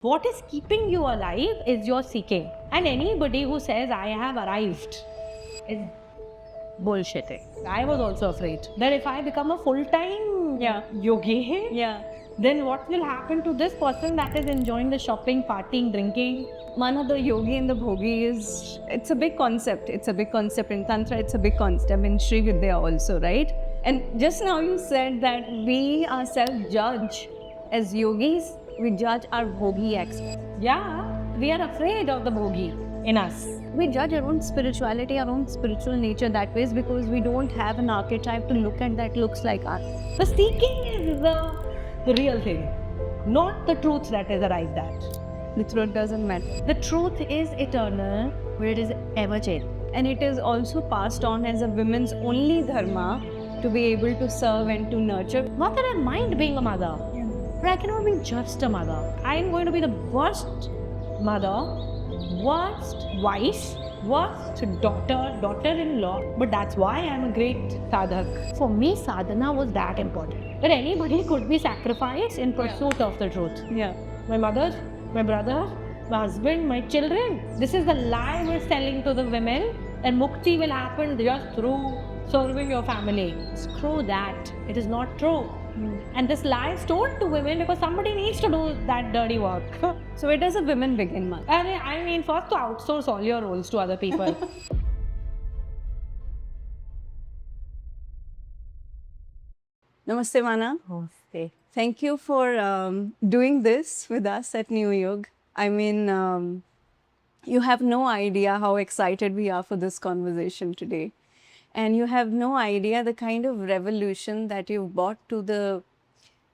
What is keeping you alive is your seeking. And anybody who says, I have arrived, is bullshitting. I was also afraid that if I become a full-time yogi, then what will happen to this person that is enjoying the shopping, partying, drinking? Mana, the yogi and the bhogi it's a big concept. It's a big concept in Tantra, it's a big concept in Sri Vidya also, right? And just now you said that we ourselves judge as yogis, we judge our bhogi acts. Yeah, we are afraid of the bhogi in us. We judge our own spirituality, our own spiritual nature that way because we don't have an archetype to look at that looks like us. The seeking is the real thing, not the truth that is arrived at. The truth doesn't matter. The truth is eternal, but it is ever changing. And it is also passed on as a women's only dharma to be able to serve and to nurture. Not that I mind being a mother, but I cannot be just a mother. I am going to be the worst mother, worst wife, worst daughter-in-law. But that's why I'm a great sadhak. For me, sadhana was that important. That anybody could be sacrificed in pursuit of the truth. Yeah. My mother, my brother, my husband, my children. This is the lie we're selling to the women, that mukti will happen just through serving your family. Screw that. It is not true. And this lie is told to women because somebody needs to do that dirty work. So where does a women begin, Mana? I mean, first to outsource all your roles to other people. Namaste, Mana. Namaste. Thank you for doing this with us at New Yug. I mean, you have no idea how excited we are for this conversation today. And you have no idea the kind of revolution that you've brought to the,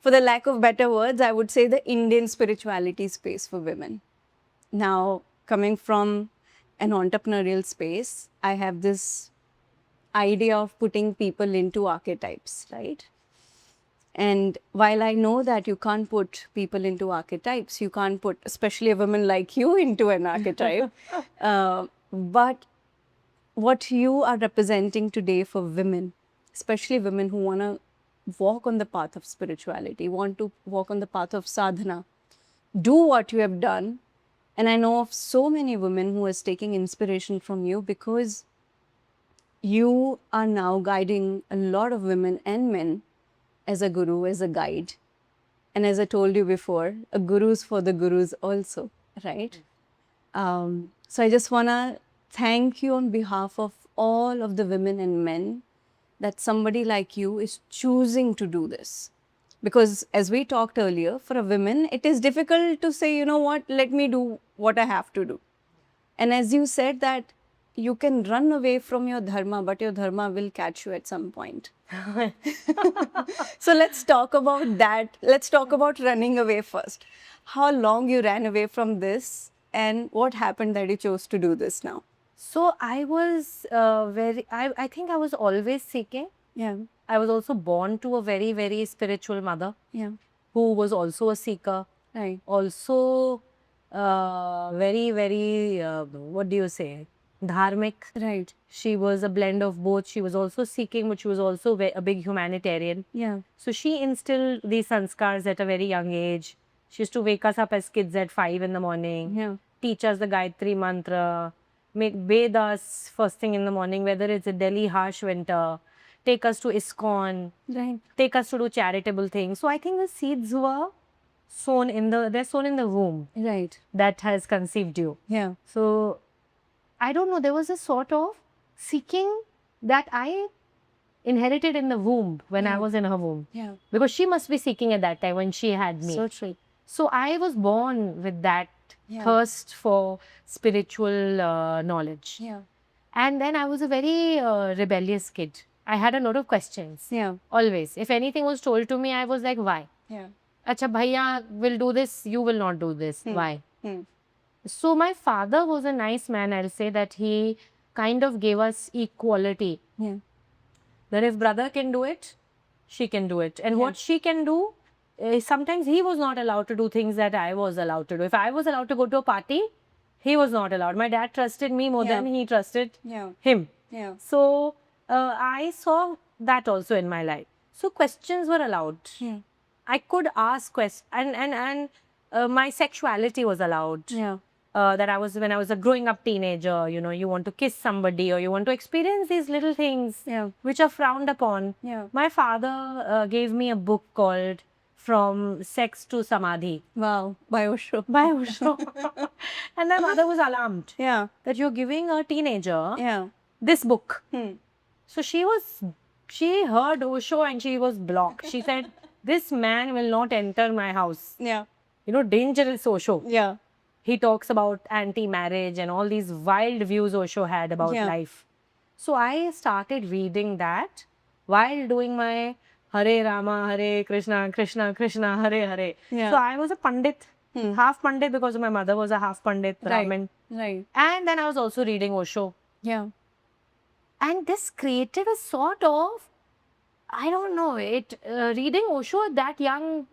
for the lack of better words, I would say the Indian spirituality space for women. Now, coming from an entrepreneurial space, I have this idea of putting people into archetypes, right? And while I know that you can't put people into archetypes, you can't put, especially a woman like you, into an archetype, but what you are representing today for women, especially women who want to walk on the path of spirituality, want to walk on the path of sadhana, do what you have done. And I know of so many women who are taking inspiration from you because you are now guiding a lot of women and men as a guru, as a guide. And as I told you before, a guru's for the gurus also, right? So I just want to thank you on behalf of all of the women and men that somebody like you is choosing to do this. Because as we talked earlier, for a woman, it is difficult to say, you know what, let me do what I have to do. And as you said that you can run away from your dharma, but your dharma will catch you at some point. So let's talk about that. Let's talk about running away first. How long you ran away from this and what happened that you chose to do this now? So I was I think I was always seeking. Yeah. I was also born to a very, very spiritual mother. Yeah. Who was also a seeker. Right. Also very, very, what do you say, dharmic. Right. She was a blend of both. She was also seeking, but she was also a big humanitarian. Yeah. So she instilled these sanskars at a very young age. She used to wake us up as kids at 5 in the morning. Yeah. Teach us the Gayatri mantra. Bathe us first thing in the morning, whether it's a Delhi harsh winter. Take us to ISKCON. Right. Take us to do charitable things. So I think the seeds were sown in the womb. Right. That has conceived you. Yeah. So I don't know, there was a sort of seeking that I inherited in the womb when I was in her womb. Yeah. Because she must be seeking at that time when she had me. So true. So I was born with that thirst for spiritual knowledge. Yeah. And then I was a very rebellious kid. I had a lot of questions. Yeah. Always. If anything was told to me, I was like, why? Yeah. Acha, bhaiya will do this, you will not do this. Why? So my father was a nice man. I'll say that he kind of gave us equality. Yeah. That if brother can do it, she can do it. And what she can do, sometimes he was not allowed to do things that I was allowed to do. If I was allowed to go to a party, he was not allowed. My dad trusted me more than he trusted him. Yeah. So I saw that also in my life. So questions were allowed. I could ask questions and my sexuality was allowed. Yeah. That I was when I was a growing up teenager, you know, you want to kiss somebody or you want to experience these little things Yeah. which are frowned upon. Yeah. My father gave me a book called From Sex to Samadhi Wow. By Osho. by Osho. And my mother was alarmed Yeah. that you're giving a teenager Yeah. this book. Hmm. So she heard Osho and she was blocked. She said, this man will not enter my house. Yeah. You know, dangerous Osho. Yeah. He talks about anti-marriage and all these wild views Osho had about Yeah. life. So I started reading that while doing my Hare Rama, Hare Krishna, Krishna Krishna, Hare Hare. Yeah. So I was a Pandit, half Pandit because my mother was a half Pandit, Brahmin. Right. And then I was also reading Osho. Yeah. And this created a sort of, I don't know, reading Osho at that young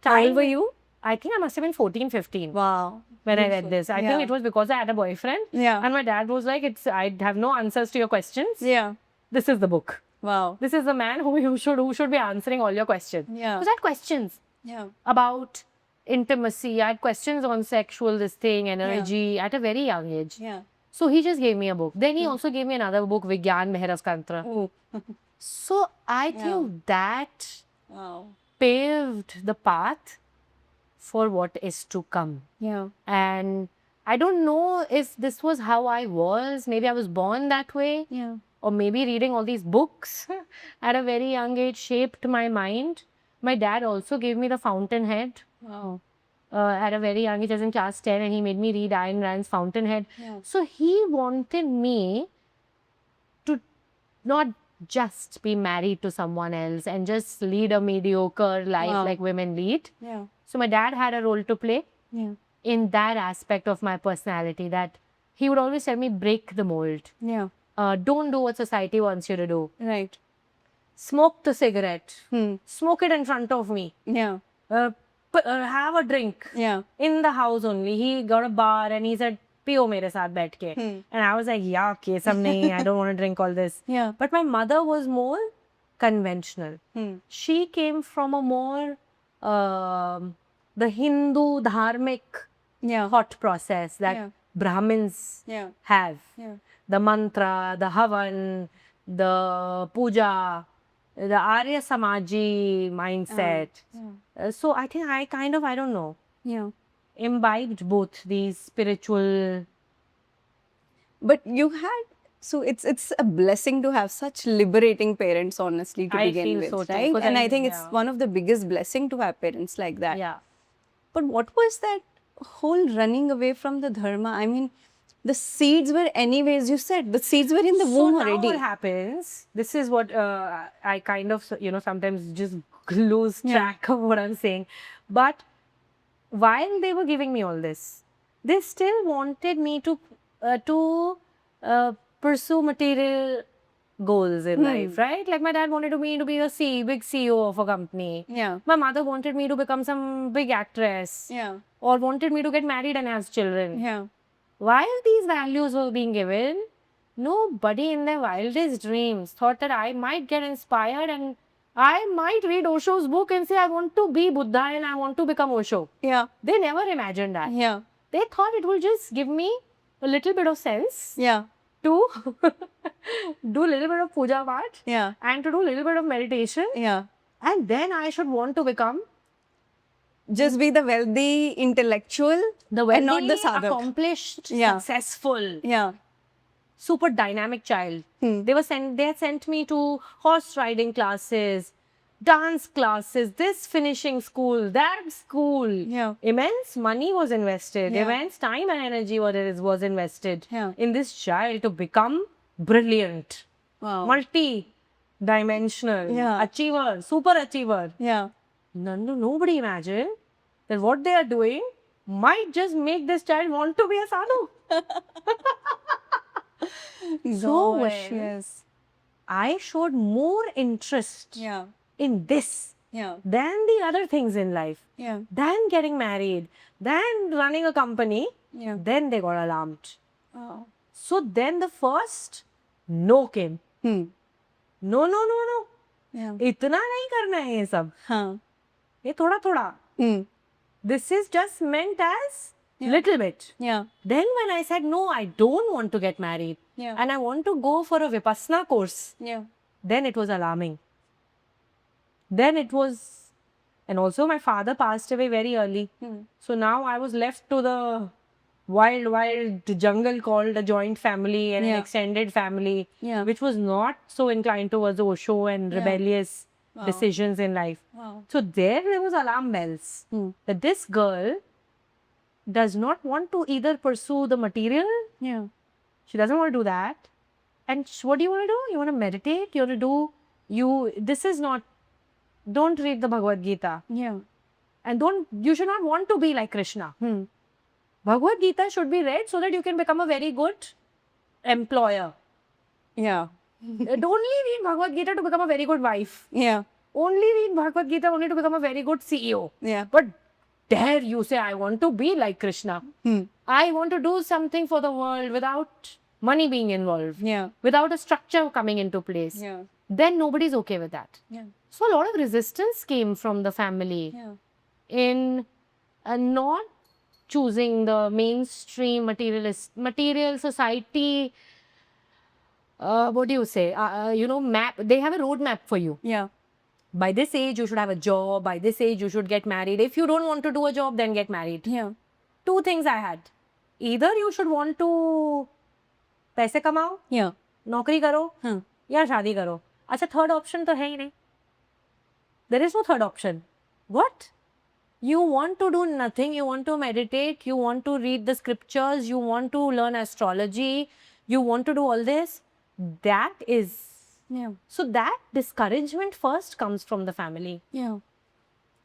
time. How old were you? I think I must have been 14, 15 Wow. when I read this. I think it was because I had a boyfriend. Yeah. And my dad was like, I have no answers to your questions. Yeah. This is the book. Wow. This is the man who should be answering all your questions. Yeah. Because I had questions Yeah. about intimacy. I had questions on sexual energy at a very young age. Yeah. So he just gave me a book. Then he also gave me another book, Vigyan Mehra's Tantra. Oh. So I think that Wow. paved the path for what is to come. Yeah. And I don't know if this was how I was. Maybe I was born that way. Yeah. Or maybe reading all these books at a very young age shaped my mind. My dad also gave me The Fountainhead Wow. at a very young age, as in class 10, and he made me read Ayn Rand's Fountainhead. Yeah. So he wanted me to not just be married to someone else and just lead a mediocre life like women lead. Yeah. So my dad had a role to play Yeah. in that aspect of my personality, that he would always tell me, break the mold. Yeah. Don't do what society wants you to do. Right. Smoke the cigarette. Hmm. Smoke it in front of me. Yeah. Have a drink. Yeah. In the house only. He got a bar and he said, Pio mere saath baith ke. And I was like, yuck, ye sab nahi, I don't want to drink all this. Yeah. But my mother was more conventional. She came from a more the Hindu dharmic thought process that Brahmins Yeah. have. Yeah. The mantra, the havan, the puja, the Arya Samaji mindset. So I think I don't know, Yeah. imbibed both these spiritual. But you had, so it's a blessing to have such liberating parents, honestly, to I begin feel with, so too, right? 'cause And I I- think it's yeah. one of the biggest blessing to have parents like that. Yeah. But what was that whole running away from the dharma? I mean, the seeds were, anyways, you said, the seeds were in the So womb now already. what happens, this is what I kind of, sometimes just lose track of what I'm saying. But while they were giving me all this, they still wanted me to pursue material goals in life, right? Like my dad wanted me to be a big CEO of a company. Yeah. My mother wanted me to become some big actress. Yeah. Or wanted me to get married and have children. Yeah. While these values were being given, nobody in their wildest dreams thought that I might get inspired and I might read Osho's book and say, I want to be Buddha and I want to become Osho. Yeah. They never imagined that. Yeah. They thought it will just give me a little bit of sense Yeah. to do a little bit of puja part Yeah. and to do a little bit of meditation. Yeah. And then I should want to become Just be the wealthy intellectual the and not the wealthy, sadhak. accomplished, Yeah. successful, Yeah. super dynamic child. They had sent me to horse riding classes, dance classes, this finishing school, that school. Yeah. Immense money was invested, Yeah. immense time and energy was invested Yeah. in this child to become brilliant, Wow. multi-dimensional, Yeah. achiever, super achiever. Yeah. Nobody imagined that what they are doing might just make this child want to be a sadhu. So Gosh, when yes. I showed more interest Yeah. in this Yeah. than the other things in life, Yeah. than getting married, than running a company, Yeah. then they got alarmed. Wow. So then the first no came. No. Yeah. इतना नहीं करना है ये सब. Huh. ये थोड़ा थोड़ा. this is just meant as little bit. Yeah. Then when I said, no, I don't want to get married Yeah. and I want to go for a Vipassana course, Yeah. then it was alarming. Then it was, and also my father passed away very early. So now I was left to the wild jungle called a joint family and an Yeah. extended family, Yeah. which was not so inclined towards Osho and Yeah. rebellious Wow. decisions in life. Wow. So there was alarm bells that this girl does not want to either pursue the material, Yeah. she doesn't want to do that. And what do you want to do? You want to meditate? You want to do, this is not, don't read the Bhagavad Gita. Yeah. And you should not want to be like Krishna. Bhagavad Gita should be read so that you can become a very good employer. Yeah. Don't only read Bhagavad Gita to become a very good wife. Yeah. Only read Bhagavad Gita only to become a very good CEO. Yeah. But dare you say, I want to be like Krishna. I want to do something for the world without money being involved. Yeah. Without a structure coming into place. Yeah. Then nobody's okay with that. Yeah. So a lot of resistance came from the family Yeah. in not choosing the mainstream material society. What do you say? Map. They have a roadmap for you. Yeah. By this age, you should have a job. By this age, you should get married. If you don't want to do a job, then get married. Yeah. Two things I had. Either you should want to पैसे कमाओ, Yeah. नौकरी करो, या शादी करो. अच्छा, third option तो है ही नहीं. There is no third option. What? You want to do nothing. You want to meditate. You want to read the scriptures. You want to learn astrology. You want to do all this. That is. Yeah. So that discouragement first comes from the family. Yeah.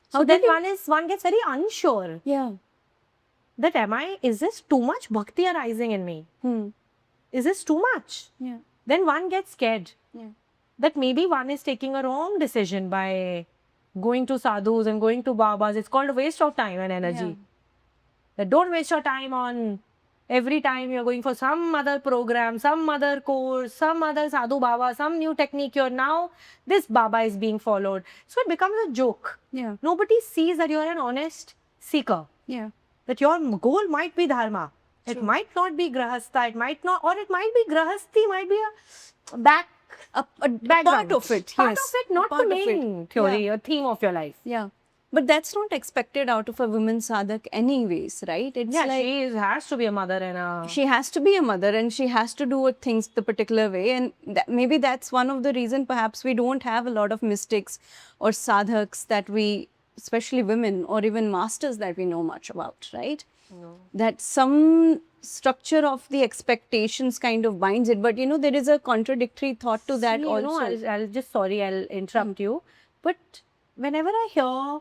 So then one gets very unsure Yeah. that is this too much bhakti arising in me? Is this too much? Yeah. Then one gets scared Yeah. that maybe one is taking a wrong decision by going to sadhus and going to babas. It's called a waste of time and energy. Yeah. That don't waste your time on every time you're going for some other program, some other course, some other sadhu baba, some new technique. This baba is being followed. So it becomes a joke. Yeah. Nobody sees that you're an honest seeker. Yeah. That your goal might be dharma. It might not be grahastha. It might not, or it might be grahasthi, might be a background. Part of it. Part Yes. of it, not Part the of main it. theory Yeah. or theme of your life. Yeah. But that's not expected out of a woman sadhak anyways, right? It's like Has to be a mother and she has to be a mother and she has to do things the particular way, and maybe that's one of the reason perhaps we don't have a lot of mystics or sadhaks that we, especially women or even masters, that we know much about, right? No. That some structure of the expectations kind of binds it, but there is a contradictory thought to that also. I'll interrupt you, but whenever I hear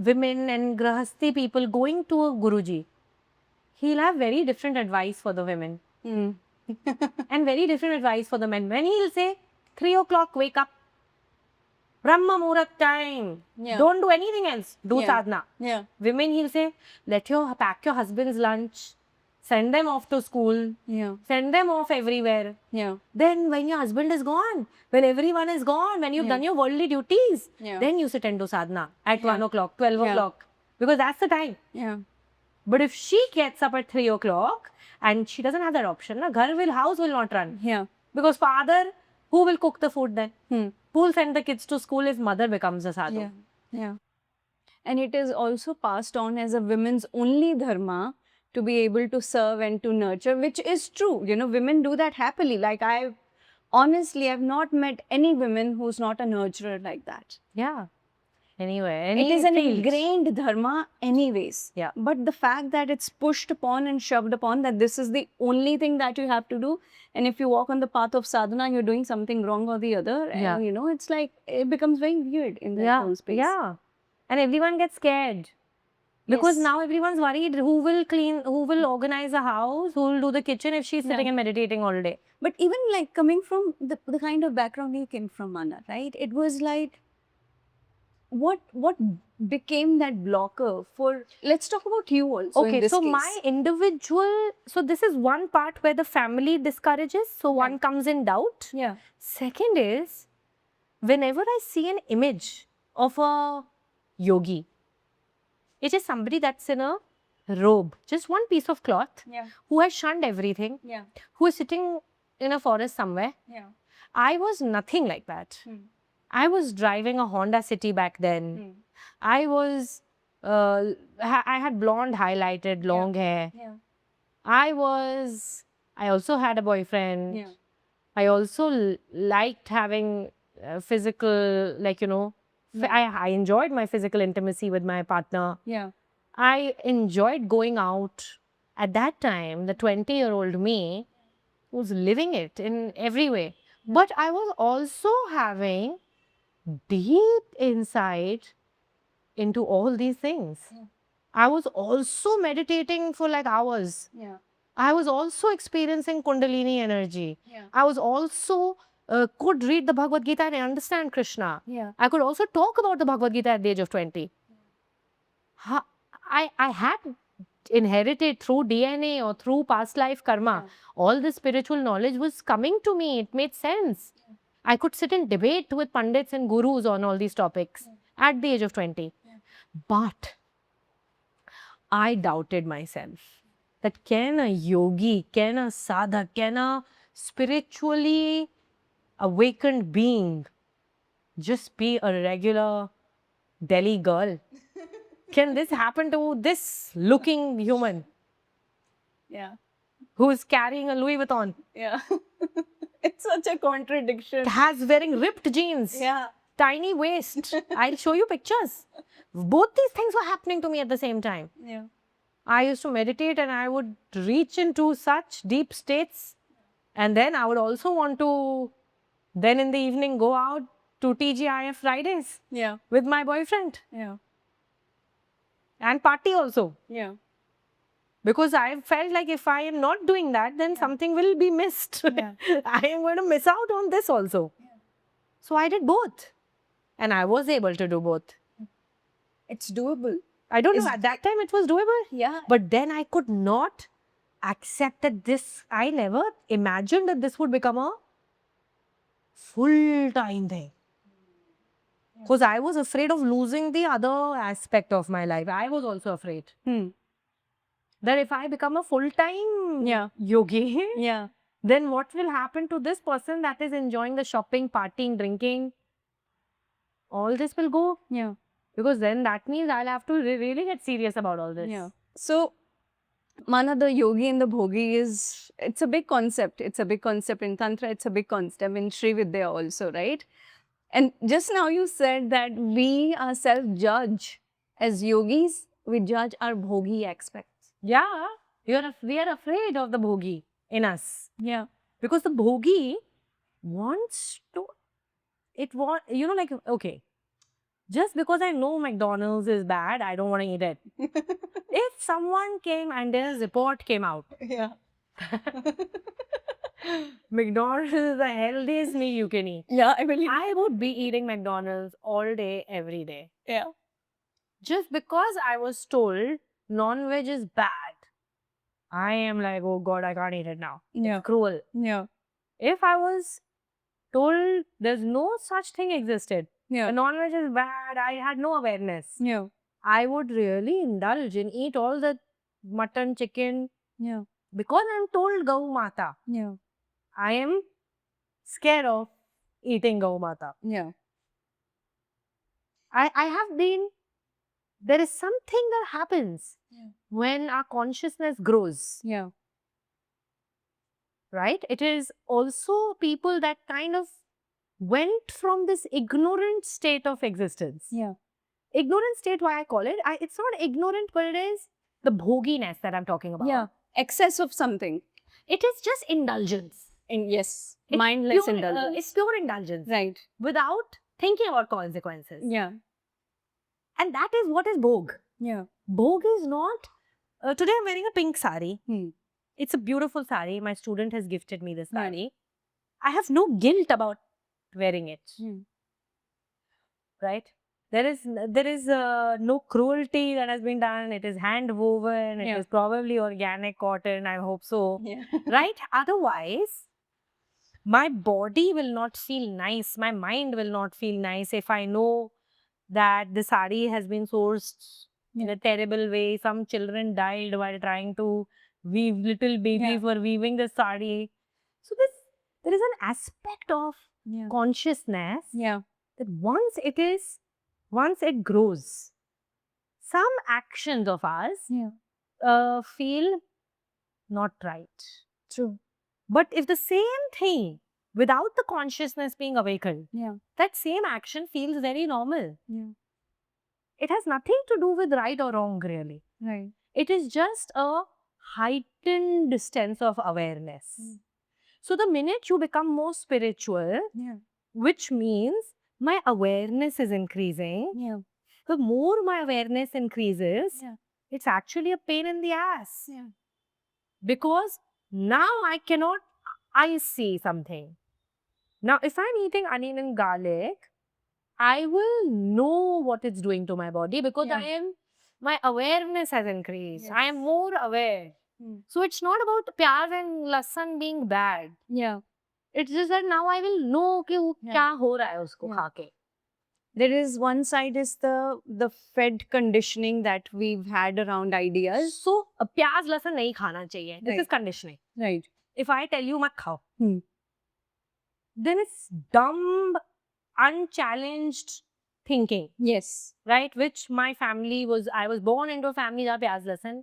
women and grahasti people going to a Guruji, he'll have very different advice for the women and very different advice for the men. When he'll say 3 o'clock, wake up, Brahma Muhurat time, don't do anything else, do sadhana. Yeah. Women, he'll say, pack your husband's lunch, send them off to school, Yeah. send them off everywhere. Yeah. Then when your husband is gone, when everyone is gone, when you've done your worldly duties, then you sit and do sadhana at 1 o'clock, 12 o'clock, because that's the time. Yeah. But if she gets up at 3 o'clock and she doesn't have that option, house will not run. Yeah. Because father, who will cook the food then? Who will send the kids to school if mother becomes a sadhu? Yeah. Yeah. And it is also passed on as a women's only dharma to be able to serve and to nurture, which is true. Women do that happily. Like I've not met any women who's not a nurturer like that. Yeah. Anyway, it is an ingrained dharma anyways. Yeah. But the fact that it's pushed upon and shoved upon that this is the only thing that you have to do, and if you walk on the path of sadhana, you're doing something wrong or the other. Yeah. It's like, it becomes very weird in that whole space. Yeah. And everyone gets scared. Because now everyone's worried who will clean, who will organize a house, who will do the kitchen if she's sitting and meditating all day. But even like coming from the kind of background you came from, Mana, right? It was like, what became that blocker for, let's talk about you also. Okay, so my individual, so this is one part where the family discourages, so one comes in doubt. Yeah. Second is, whenever I see an image of a yogi, It is somebody that's in a robe, just one piece of cloth, Yeah. who has shunned everything, Yeah. who is sitting in a forest somewhere. Yeah. I was nothing like that. I was driving a Honda City back then. I was, I had blonde highlighted long hair. Yeah. I also had a boyfriend. Yeah. I also liked having physical, like, I enjoyed my physical intimacy with my partner. Yeah. I enjoyed going out. At that time, the 20-year-old me was living it in every way. But I was also having deep insight into all these things. I was also meditating for like hours. Yeah. I was also experiencing Kundalini energy. Yeah. I was also could read the Bhagavad Gita and understand Krishna. Yeah. I could also talk about the Bhagavad Gita at the age of 20. I had inherited through DNA or through past life karma. All this spiritual knowledge was coming to me. It made sense. I could sit and debate with pandits and gurus on all these topics at the age of 20. But I doubted myself that can a yogi, can a sadhak, can a spiritually awakened being just be a regular Delhi girl? Can this happen to this looking human Yeah. who is carrying a Louis Vuitton, Yeah. It's such a contradiction. has wearing ripped jeans, Yeah. tiny waist? I'll show you pictures. Both these things were happening to me at the same time. Yeah. I used to meditate and I would reach into such deep states. And then I would also want to, then in the evening, go out to TGIF Fridays Yeah. with my boyfriend Yeah. and party also. Yeah. Because I felt like if I am not doing that, then something will be missed. Yeah. I am going to miss out on this also. So I did both. And I was able to do both. It's doable. I don't know, at that time it was doable. Yeah. But then I could not accept that this, I never imagined that this would become a full-time thing. Because I was afraid of losing the other aspect of my life. I was also afraid that if I become a full-time yogi, Yeah. then what will happen to this person that is enjoying the shopping, partying, drinking? All this will go. Yeah. Because then that means I'll have to really get serious about all this. Yeah. So, Mana, the yogi and the bhogi it's a big concept. It's a big concept in Tantra. It's a big concept in Sri Vidya also, right? And just now you said that we ourselves judge as yogis, we judge our bhogi aspects. Yeah, we are afraid of the bhogi in us. Yeah. Because the bhogi wants to, okay, just because I know McDonald's is bad, I don't want to eat it. If someone came and their report came out, Yeah. McDonald's is the healthiest meal you can eat. Yeah, I believe. I would be eating McDonald's all day, every day. Yeah. Just because I was told non-veg is bad, I am like, oh God, I can't eat it now. Yeah. It's cruel. Yeah. If I was told there's no such thing existed, Yeah. non-veg is bad, I had no awareness. Yeah. I would really indulge and eat all the mutton, chicken. Yeah. Because I'm told Gau Mata. Yeah. I am scared of eating Gau Mata. Yeah. I have been, there is something that happens when our consciousness grows. Yeah. Right? It is also people that kind of went from this ignorant state of existence. Yeah. Ignorant state, why I call it? It's not ignorant, but it is the bhoginess that I'm talking about. Yeah. Excess of something. It is just indulgence. Yes. It's Mindless pure, indulgence. It's pure indulgence. Right. Without thinking about consequences. Yeah. And that is what is bhog. Yeah. Bhog is not... today I'm wearing a pink sari. Hmm. It's a beautiful sari. My student has gifted me this sari. I have no guilt about wearing it. Right? There is no cruelty that has been done. It is hand woven. It is probably organic cotton. I hope so. Yeah. Right? Otherwise, my body will not feel nice. My mind will not feel nice if I know that the sari has been sourced in a terrible way. Some children died while trying to weave. Little babies were weaving the sari. So there is an aspect of consciousness that once it grows, some actions of us feel not right. True. But if the same thing, without the consciousness being awakened, that same action feels very normal. It has nothing to do with right or wrong, really. Right. It is just a heightened sense of awareness. So the minute you become more spiritual, which means my awareness is increasing, the more my awareness increases, it's actually a pain in the ass. Because now I see something. Now, if I'm eating onion and garlic, I will know what it's doing to my body because my awareness has increased. I am more aware. So it's not about pyaz and lasan being bad. It's just that now I will know कि वो क्या हो रहा है उसको खा के. There is one side is the fed conditioning that we've had around ideas. So प्याज लहसुन नहीं खाना चाहिए. This is conditioning. Right. If I tell you मत खाओ, then it's dumb, unchallenged thinking. Yes. Right? Which my family was. I was born into a family जहाँ प्याज लहसुन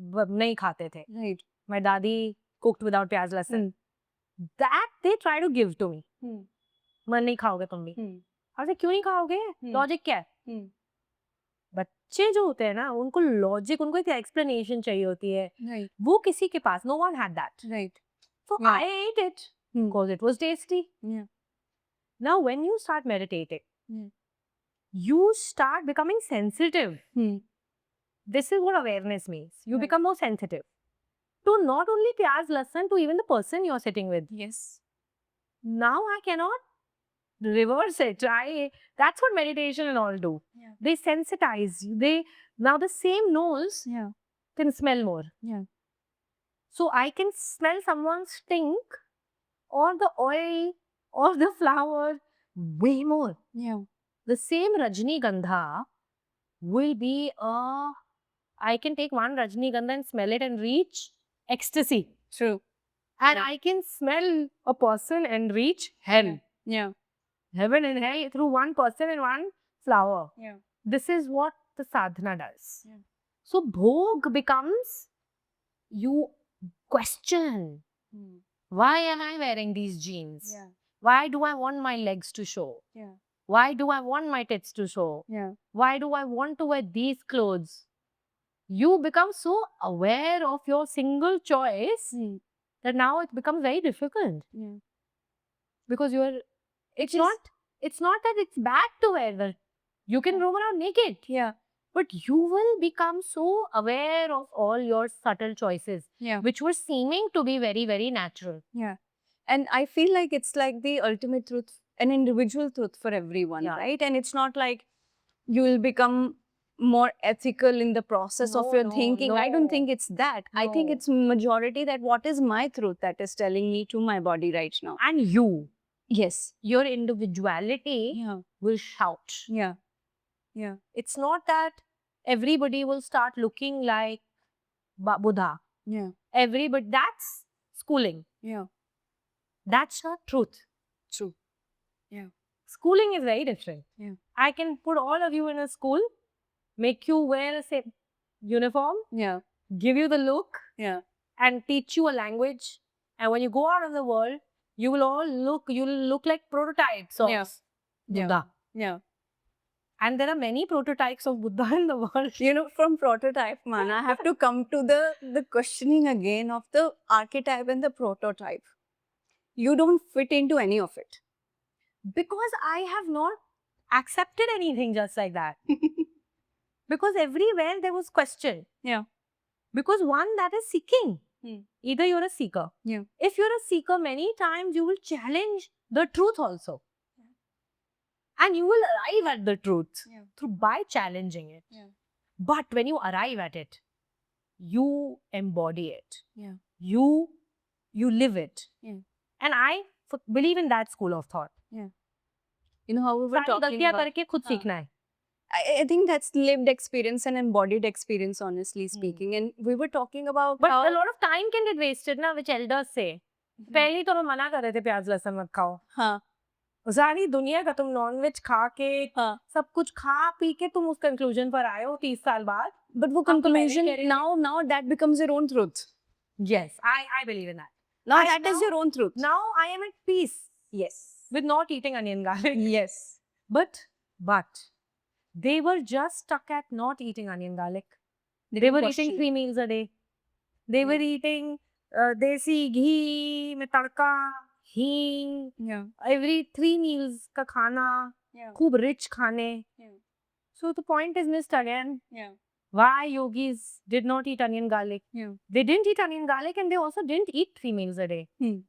नहीं खाते थे. Right. My daddy cooked without प्याज लहसुन. That they try to give to me. मैं नहीं खाओगे तुम भी. अरे क्यों नहीं खाओगे? लॉजिक क्या है? बच्चे जो होते हैं ना, उनको लॉजिक, उनको एक एक्सप्लेनेशन चाहिए होती है. वो किसी के पास, no one had that. Right. So I ate it because it was tasty. Now when you start meditating, you start becoming sensitive. This is what awareness means. You become more sensitive to not only pyaz lasan, to even the person you're sitting with. Yes. Now I cannot reverse it. That's what meditation and all do. They sensitize you. Now the same nose can smell more. So I can smell someone's stink or the oil or the flower way more. The same Rajnigandha will be I can take one Rajnigandha and smell it and reach ecstasy. True. And I can smell a person and reach hell. Heaven and hell through one person and one flower. This is what the sadhana does. So bhog becomes, you question, why am I wearing these jeans? Why do I want my legs to show? Why do I want my tits to show? Why do I want to wear these clothes? You become so aware of your single choice that now it becomes very difficult. Because it's not that it's bad to wear that. You can roam around naked. But you will become so aware of all your subtle choices, which were seeming to be very, very natural. And I feel like it's like the ultimate truth, an individual truth for everyone, right? And it's not like you will become more ethical in the process of your thinking. I don't think it's that. I think it's majority that what is my truth that is telling me to my body right now. And you. Yes. Your individuality will shout. It's not that everybody will start looking like Buddha. Everybody, that's schooling. That's not truth. True. Schooling is very different. I can put all of you in a school, make you wear a same uniform, give you the look, and teach you a language. And when you go out of the world, you will look like prototypes of Buddha. And there are many prototypes of Buddha in the world. You know, from prototype, man, I have to come to the questioning again of the archetype and the prototype. You don't fit into any of it. Because I have not accepted anything just like that. Because everywhere there was question. Because one that is seeking. Either you're a seeker. If you're a seeker, many times you will challenge the truth also. And you will arrive at the truth by challenging it. But when you arrive at it, you embody it. You live it. And I believe in that school of thought. You know how we were talking about... करके खुद सीखना है. I think that's lived experience and embodied experience, honestly speaking. And we were talking about But how a lot of time can get wasted ना, which elders say. पहले तो वो मना कर रहे थे प्याज लहसुन मत खाओ. हाँ सारी दुनिया का तुम नॉनवेज खा के हाँ सब कुछ खा पी के तुम उस कंक्लूजन पर आए हो 30 साल बाद. but वो हम तो पहले ही conclusion कह रहे थे. now that becomes your own truth. Yes, I believe in that. Now I- that is now- your own truth. Now I am at peace Yes. with not eating onion garlic. Yes. But they were just stuck at not eating onion garlic. They didn't were question. eating 3 meals a day. They were eating desi ghee में तड़का, हींग, Yeah. every 3 meals का खाना, Yeah. खूब rich खाने. Yeah. So the point is missed again. Yeah. Why yogis did not eat onion garlic? Yeah. They didn't eat onion garlic and they also didn't eat 3 meals a day.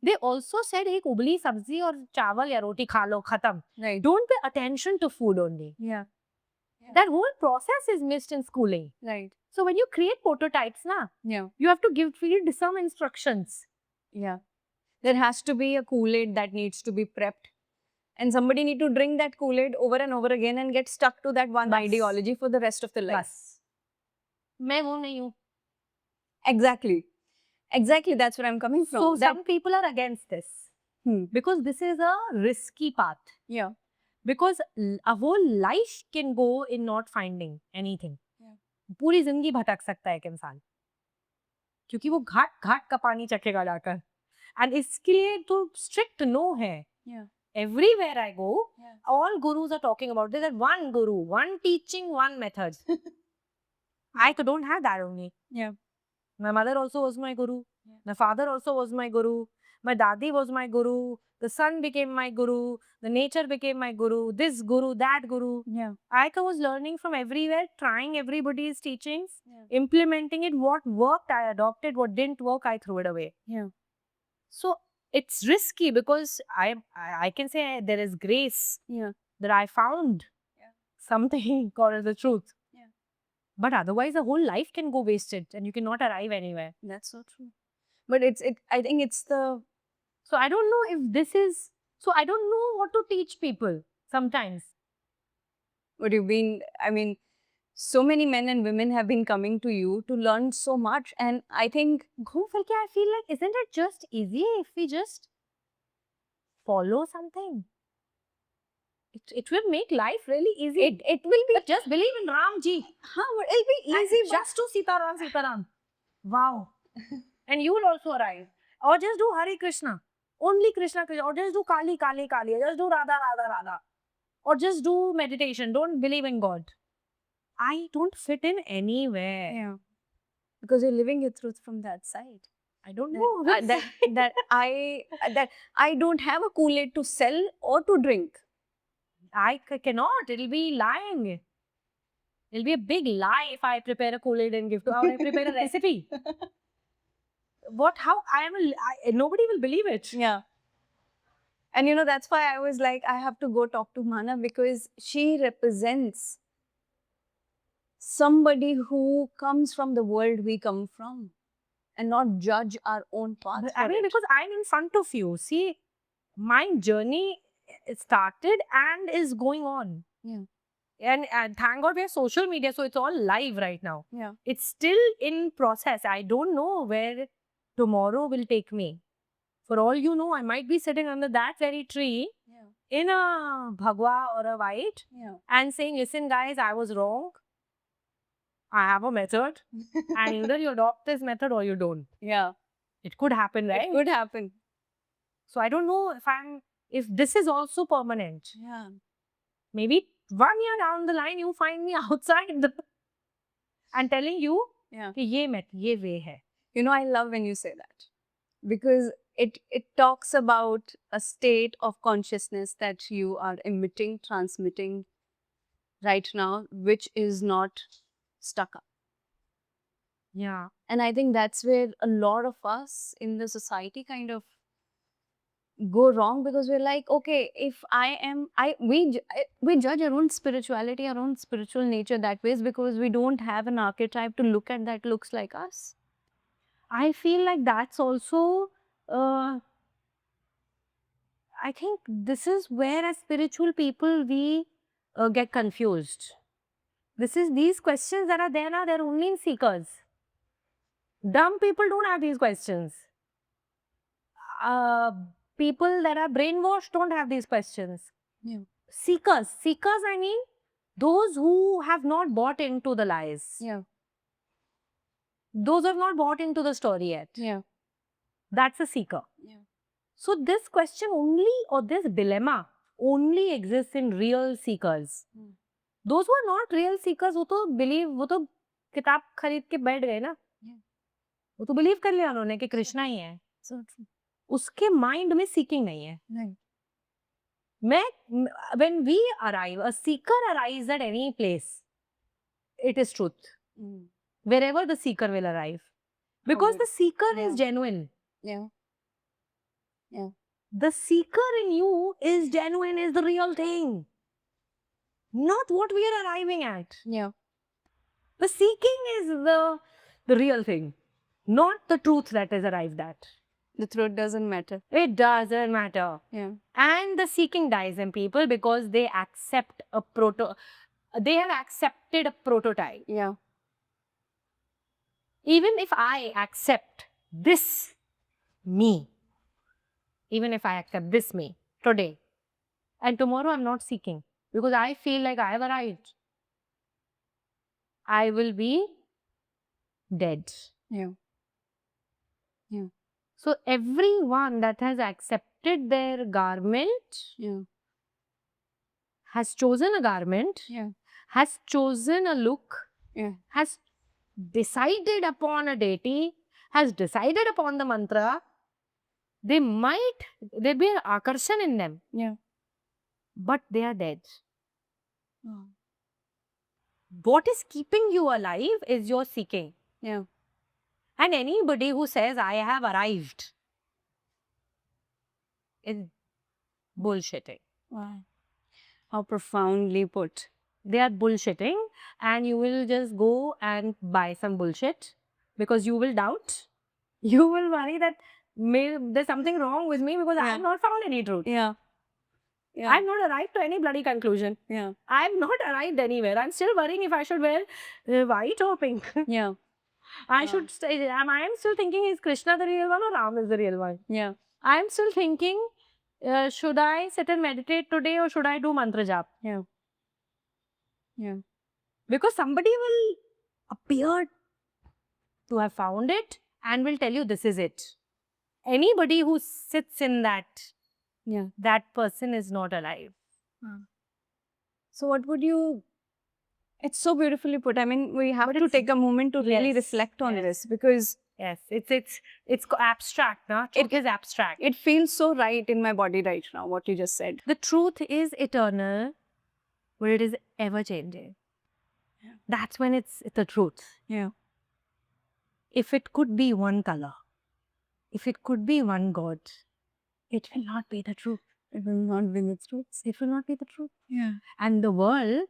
They also said एक उबली सब्जी और चावल या रोटी खा लो खत्म. Right. Don't pay attention to food only. Yeah. That whole process is missed in schooling. Right. So when you create prototypes, na, Yeah. you have to feed some instructions. Yeah. There has to be a Kool-Aid that needs to be prepped. And somebody need to drink that Kool-Aid over and over again and get stuck to that one Bas. ideology for the rest of the life. बस मैं वो नहीं हूँ. Exactly. Exactly. That's where I'm coming from. So That- some people are against this Hmm. because this is a risky path. Yeah. Because a whole life can go in not finding anything. Yeah. पूरी जिंदगी भटक सकता है एक इंसान क्योंकि वो घाट घाट का पानी चखेगा जाकर. एंड इसके लिए तो स्ट्रिक्ट नो है. Yeah. Everywhere I go, Yeah. all gurus are talking about this. That one guru, one teaching, one method. I don't have that only. Yeah. My mother also was my guru. Yeah. My father also was my guru. My daddy was my guru. The sun became my guru. The nature became my guru. This guru, that guru. Yeah. I was learning from everywhere, trying everybody's teachings, Yeah. implementing it. What worked, I adopted. What didn't work, I threw it away. Yeah. So it's risky because I can say there is grace Yeah. that I found something called the truth. Yeah. But otherwise, the whole life can go wasted and you cannot arrive anywhere. That's so true. But I think it's the So I don't know if this is. So I don't know what to teach people sometimes. what you've been, I mean, so many men and women have been coming to you to learn so much. And I think, Ghum fil ke, I feel like, isn't it just easy if we just follow something? It will make life really easy. it will be, But just believe in Ram Ji. but it'll be easy. And just do Sitaram, Sitaram. Wow. And you will also arrive. Or just do Hare Krishna. Only Krishna, Krishna. Or just do Kali, Kali, Kali. Or just do Radha, Radha, Radha. Or just do meditation. Don't believe in God. I don't fit in anywhere. Yeah. Because you're living your truth from that side. I don't know. That I don't have a Kool-Aid to sell or to drink. I cannot. It'll be lying. It'll be a big lie if I prepare a Kool-Aid and give to, or I prepare a recipe. What? How? Nobody will believe it. Yeah. And you know, that's why I was like, I have to go talk to Mana because she represents somebody who comes from the world we come from and not judge our own path. I mean, because I'm in front of you. See, my journey started and is going on. Yeah. And thank God we have social media, so it's all live right now. Yeah. It's still in process. I don't know where tomorrow will take me. For all you know, I might be sitting under that very tree Yeah. in a bhagwa or a white Yeah. and saying, listen guys, I was wrong. I have a method and either you adopt this method or you don't. Yeah. It could happen, right? It could happen. So I don't know if this is also permanent. Yeah. Maybe 1 year down the line, you find me outside and telling you Yeah. कि ये way है. You know, I love when you say that because it talks about a state of consciousness that you are emitting, transmitting right now, which is not stuck up. Yeah. And I think that's where a lot of us in the society kind of go wrong because we're like, okay, if we judge our own spirituality, our own spiritual nature that way is because we don't have an archetype to look at that looks like us. I feel like that's also, I think this is where as spiritual people, we get confused. These questions that are there now, they're only in seekers. Dumb people don't have these questions. People that are brainwashed don't have these questions. Yeah. Seekers, I mean, those who have not bought into the lies. Yeah. Those who have not bought into the story yet. Yeah. That's a seeker. Yeah. So this question only, or this dilemma only exists in real seekers. Those who are not real seekers, वो तो believe, वो तो किताब खरीद के बैठ गए ना. वो तो believe कर लिया उन्होंने कि कृष्णा ही है. So true. उसके mind में seeking नहीं है. Right. When we arrive, a seeker arrives at any place. It is truth. Wherever the seeker will arrive. Because the seeker is genuine. Yeah. Yeah. The seeker in you is genuine, is the real thing. Not what we are arriving at. Yeah. The seeking is the real thing. Not the truth that is arrived at. The truth doesn't matter. It doesn't matter. Yeah. And the seeking dies in people because they accept they have accepted a prototype. Yeah. Even if I accept this me, even if I accept this me today, and tomorrow I'm not seeking because I feel like I have arrived, I will be dead. Yeah. Yeah. So everyone that has accepted their garment Yeah. has chosen a garment, Yeah. has chosen a look, Yeah. has decided upon a deity, has decided upon the mantra. There be an akarshan in them. Yeah. But they are dead. Oh. What is keeping you alive is your seeking. Yeah. And anybody who says, I have arrived, is bullshitting. Wow. How profoundly put. They are bullshitting, and you will just go and buy some bullshit because you will doubt. You will worry that there's something wrong with me because I have not found any truth. Yeah. Yeah. I've not arrived to any bloody conclusion. Yeah. I've not arrived anywhere. I'm still worrying if I should wear white or pink. Yeah. I am still thinking, is Krishna the real one or Ram is the real one? Yeah. I'm still thinking, should I sit and meditate today or should I do mantra jap? Yeah. Yeah. Because somebody will appear to have found it and will tell you this is it. Anybody who sits in that, that person is not alive. So what would you... It's so beautifully put. I mean, we have to take a moment to really reflect on this because... Yes, it's abstract, no? Truth is abstract. It feels so right in my body right now, what you just said. The truth is eternal, but it is ever changing. Yeah. That's when it's the truth. Yeah. If it could be one color, if it could be one God, it will not be the truth. It will not be the truth. It will not be the truth. Yeah. And the world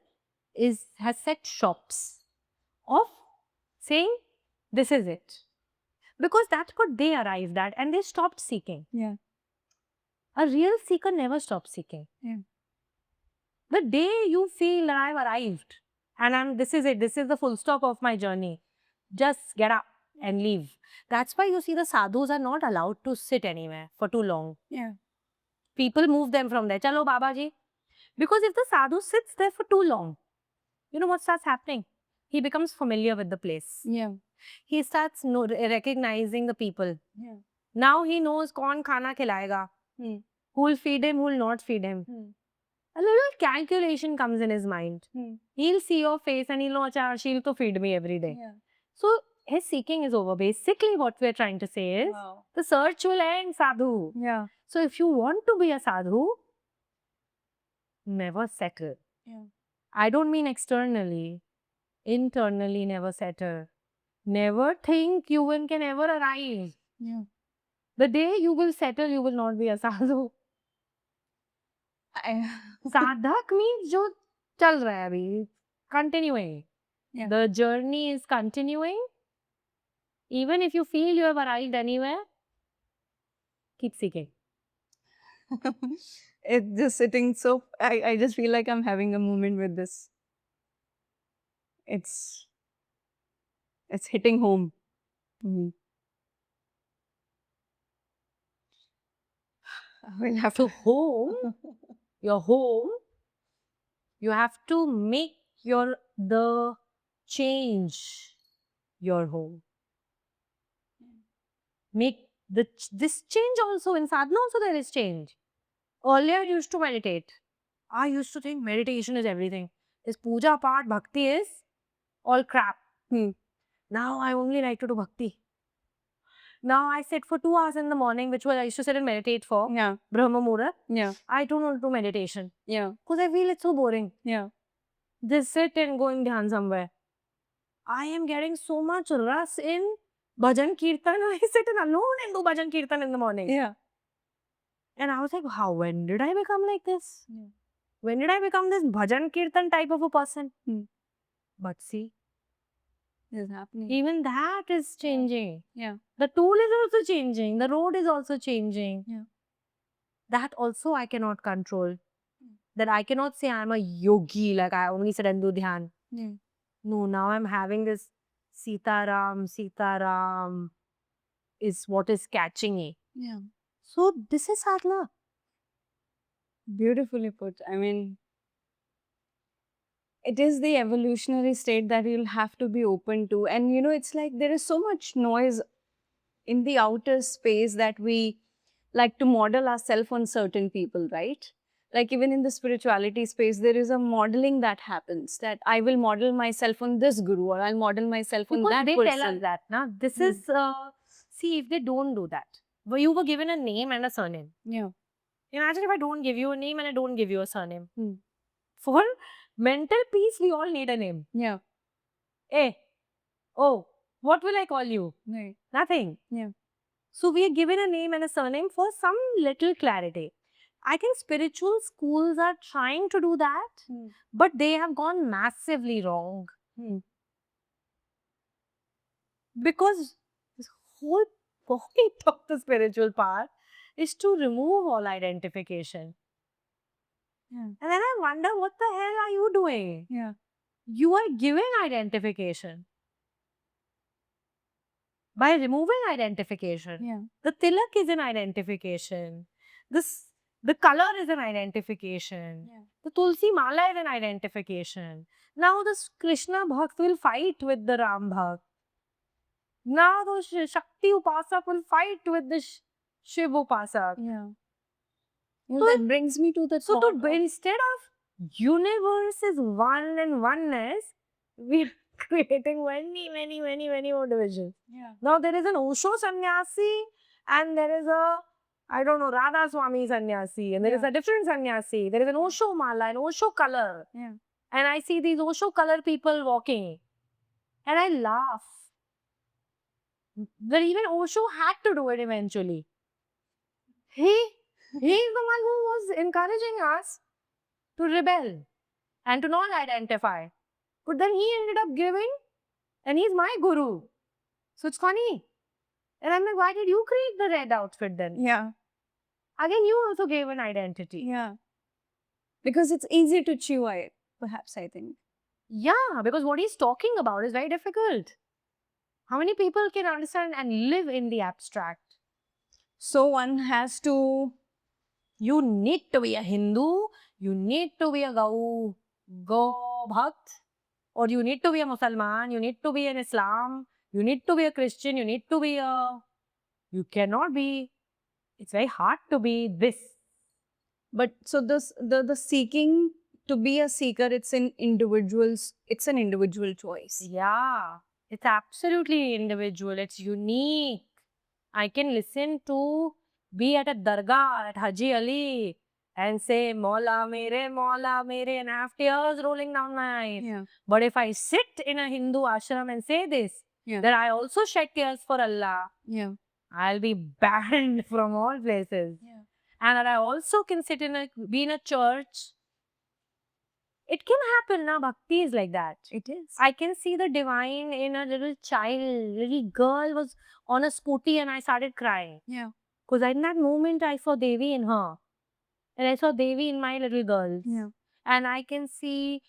has set shops of saying, this is it. Because that's what they arrived at and they stopped seeking. Yeah. A real seeker never stops seeking. Yeah. The day you feel that I've arrived and this is it, this is the full stop of my journey, just get up and leave. That's why you see the sadhus are not allowed to sit anywhere for too long. Yeah. People move them from there. Chalo Babaji. Because if the sadhu sits there for too long, you know what starts happening? He becomes familiar with the place. Yeah. He starts recognizing the people. Yeah. Now he knows kaun khana khilayega. Who will feed him, who will not feed him. A little calculation comes in his mind. He'll see your face and he'll know, acha, she'll to feed me every day. Yeah. So his seeking is over. Basically what we're trying to say is, the search will end, sadhu. Yeah. So if you want to be a sadhu, never settle. Yeah. I don't mean externally. Internally, never settle. Never think you can ever arrive. Yeah. The day you will settle, you will not be a sadhu. Sadhak means jo chal raha hai abhi, continuing. Yeah. The journey is continuing. Even if you feel you have arrived anywhere, keep seeking. It's just sitting so... I just feel like I'm having a moment with this. it's hitting home. Mm. We'll have So home, your home, you have to make the change your home. Make this change also in sadhana also there is change. Earlier I used to meditate. I used to think meditation is everything. This puja part, bhakti is all crap. Hmm. Now I only like to do bhakti. Now I sit for 2 hours in the morning, which was I used to sit and meditate for. Yeah. Brahma Muhurat. Yeah. I don't want to do meditation. Yeah. Because I feel it's so boring. Yeah. Just sit and go in dhyan somewhere. I am getting so much ras in bhajan kirtan. I sit and alone and do bhajan kirtan in the morning. Yeah. And I was like, when did I become like this? Yeah. When did I become this bhajan kirtan type of a person? Hmm. But see, It's happening. even that is changing. Yeah. The tool is also changing. The road is also changing. Yeah. That also I cannot control. That I cannot say I'm a yogi, like I only sit and do dhyan. Yeah. No, now I'm having this Sitaram is what is catching me. Yeah. So this is sadhana. Beautifully put. I mean, it is the evolutionary state that you'll have to be open to. And you know, it's like there is so much noise in the outer space that we like to model ourselves on certain people, right? Like even in the spirituality space, there is a modeling that happens, that I will model myself on this guru or I'll model myself on Because that they person. tell us that. Na? This Hmm. is, see, if they don't do that, you were given a name and a surname. Yeah. Imagine if I don't give you a name and I don't give you a surname. Hmm. For mental peace, we all need a name. Yeah. Eh, oh, what will I call you? Right. Nothing. Yeah. So we are given a name and a surname for some little clarity. I think spiritual schools are trying to do that, but they have gone massively wrong. Hmm. Because this whole point of the spiritual path is to remove all identification. Yeah. And then I wonder, what the hell are you doing? Yeah. You are given identification. By removing identification, Yeah. the tilak is an identification. The color is an identification. Yeah. The tulsi mala is an identification. Now this Krishna Bhakt will fight with the Ram Bhakt. Now the Shakti Upasak will fight with the Shiv Upasak. Yeah. So that brings me to the So thought of- instead of universe is one and oneness, we're creating many more divisions. Yeah. Now there is an Osho sannyasi and there is a, I don't know, Radha Swami sannyasi, and there is Yeah. a different sannyasi. There is an Osho mala, an Osho color. Yeah. And I see these Osho color people walking. And I laugh. That even Osho had to do it eventually. He is the one who was encouraging us to rebel and to not identify. But then he ended up giving, and he's my guru. So it's funny. And I'm like, why did you create the red outfit then? Yeah. Again, you also gave an identity. Yeah. Because it's easy to chew it, perhaps, I think. Yeah, because what he's talking about is very difficult. How many people can understand and live in the abstract? So one has to... You need to be a Hindu, you need to be a Go Bhakt, or you need to be a Mussalman, you need to be an Islam, you need to be a Christian, you need to be a... You cannot be... It's very hard to be this. But so the seeking to be a seeker, it's an individual choice. Yeah, it's absolutely individual. It's unique. I can listen to, be at a dargah at Haji Ali and say, Maula mere, and I have tears rolling down my eyes. Yeah. But if I sit in a Hindu ashram and say this, Yeah. that I also shed tears for Allah, Yeah. I'll be banned from all places. Yeah. And that I also can be in a church. It can happen, na? Bhakti is like that. It is. I can see the divine in a little child. Little girl was on a scooty and I started crying. Yeah. Because in that moment, I saw Devi in her. And I saw Devi in my little girls. Yeah. And I can see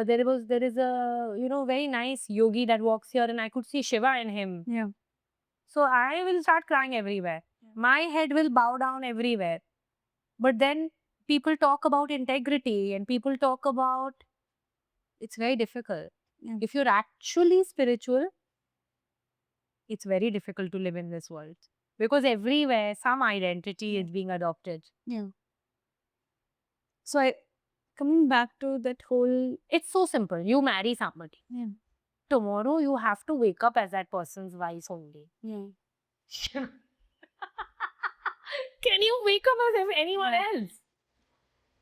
there is a very nice yogi that walks here, and I could see Shiva in him. Yeah. So I will start crying everywhere. My head will bow down everywhere. But then people talk about integrity, and people talk about, it's very difficult. Yeah. If you're actually spiritual, it's very difficult to live in this world, because everywhere some identity is being adopted. Yeah. So coming back to that whole, It's so simple. You marry somebody. yeah, Tomorrow you have to wake up as that person's wife only. yeah, Can you wake up as anyone Yeah. else?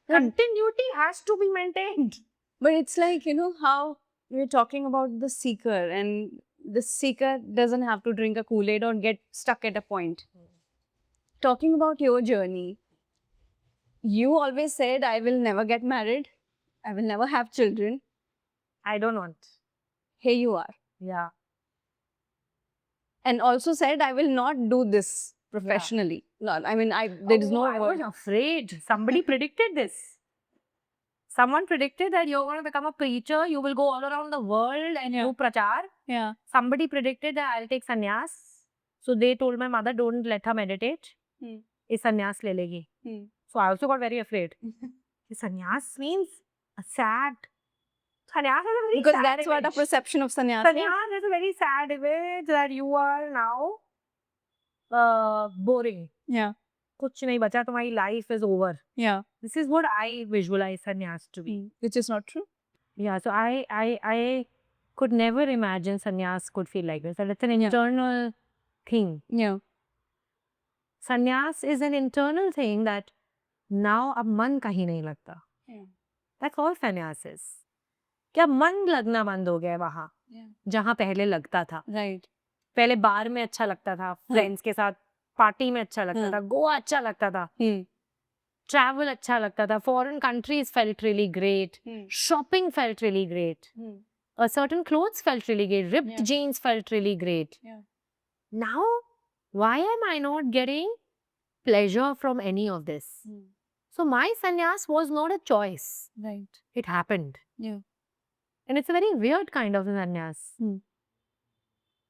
Continuity has to be maintained. but it's like, you know, how we're talking about the seeker, and the seeker doesn't have to drink a Kool-Aid or get stuck at a point. Talking about your journey, you always said, I will never get married, I will never have children. I don't want. Here you are. Yeah. And also said, I will not do this professionally. No, I mean, there is no I was word. afraid. Somebody predicted this. Someone predicted that you're going to become a preacher. You will go all around the world and do prachar. Yeah. Somebody predicted that I'll take sannyas. So they told my mother, don't let her meditate. Ye sannyas le legi. So I also got very afraid. Sannyas means a sad. Sannyas is a very Because sad that's what the image. perception of sannyas is. Sannyas is a very sad image that you are now boring. Yeah. Kuch nahi bacha, tumhari life is over. Yeah. This is what I visualize sannyas to be. Which is not true. Yeah, so I could never imagine sannyas could feel like this. That it's an internal thing. Yeah. Sannyas is an internal thing that now ab man kahin nahi lagta. Yeah. That's all sannyas is. क्या मन लगना बंद हो गया है वहाँ, जहाँ पहले लगता था. Right. पहले बार में अच्छा लगता था, फ्रेंड्स के साथ पार्टी में अच्छा लगता था, गोवा अच्छा लगता था, ट्रैवल अच्छा लगता था, foreign countries felt really great, shopping felt really great, certain clothes felt really great, ripped jeans felt really great. Now, why am I not getting pleasure from any of this? So my sannyas was not a choice. Right. It happened. Yeah. And it's a very weird kind of sannyas.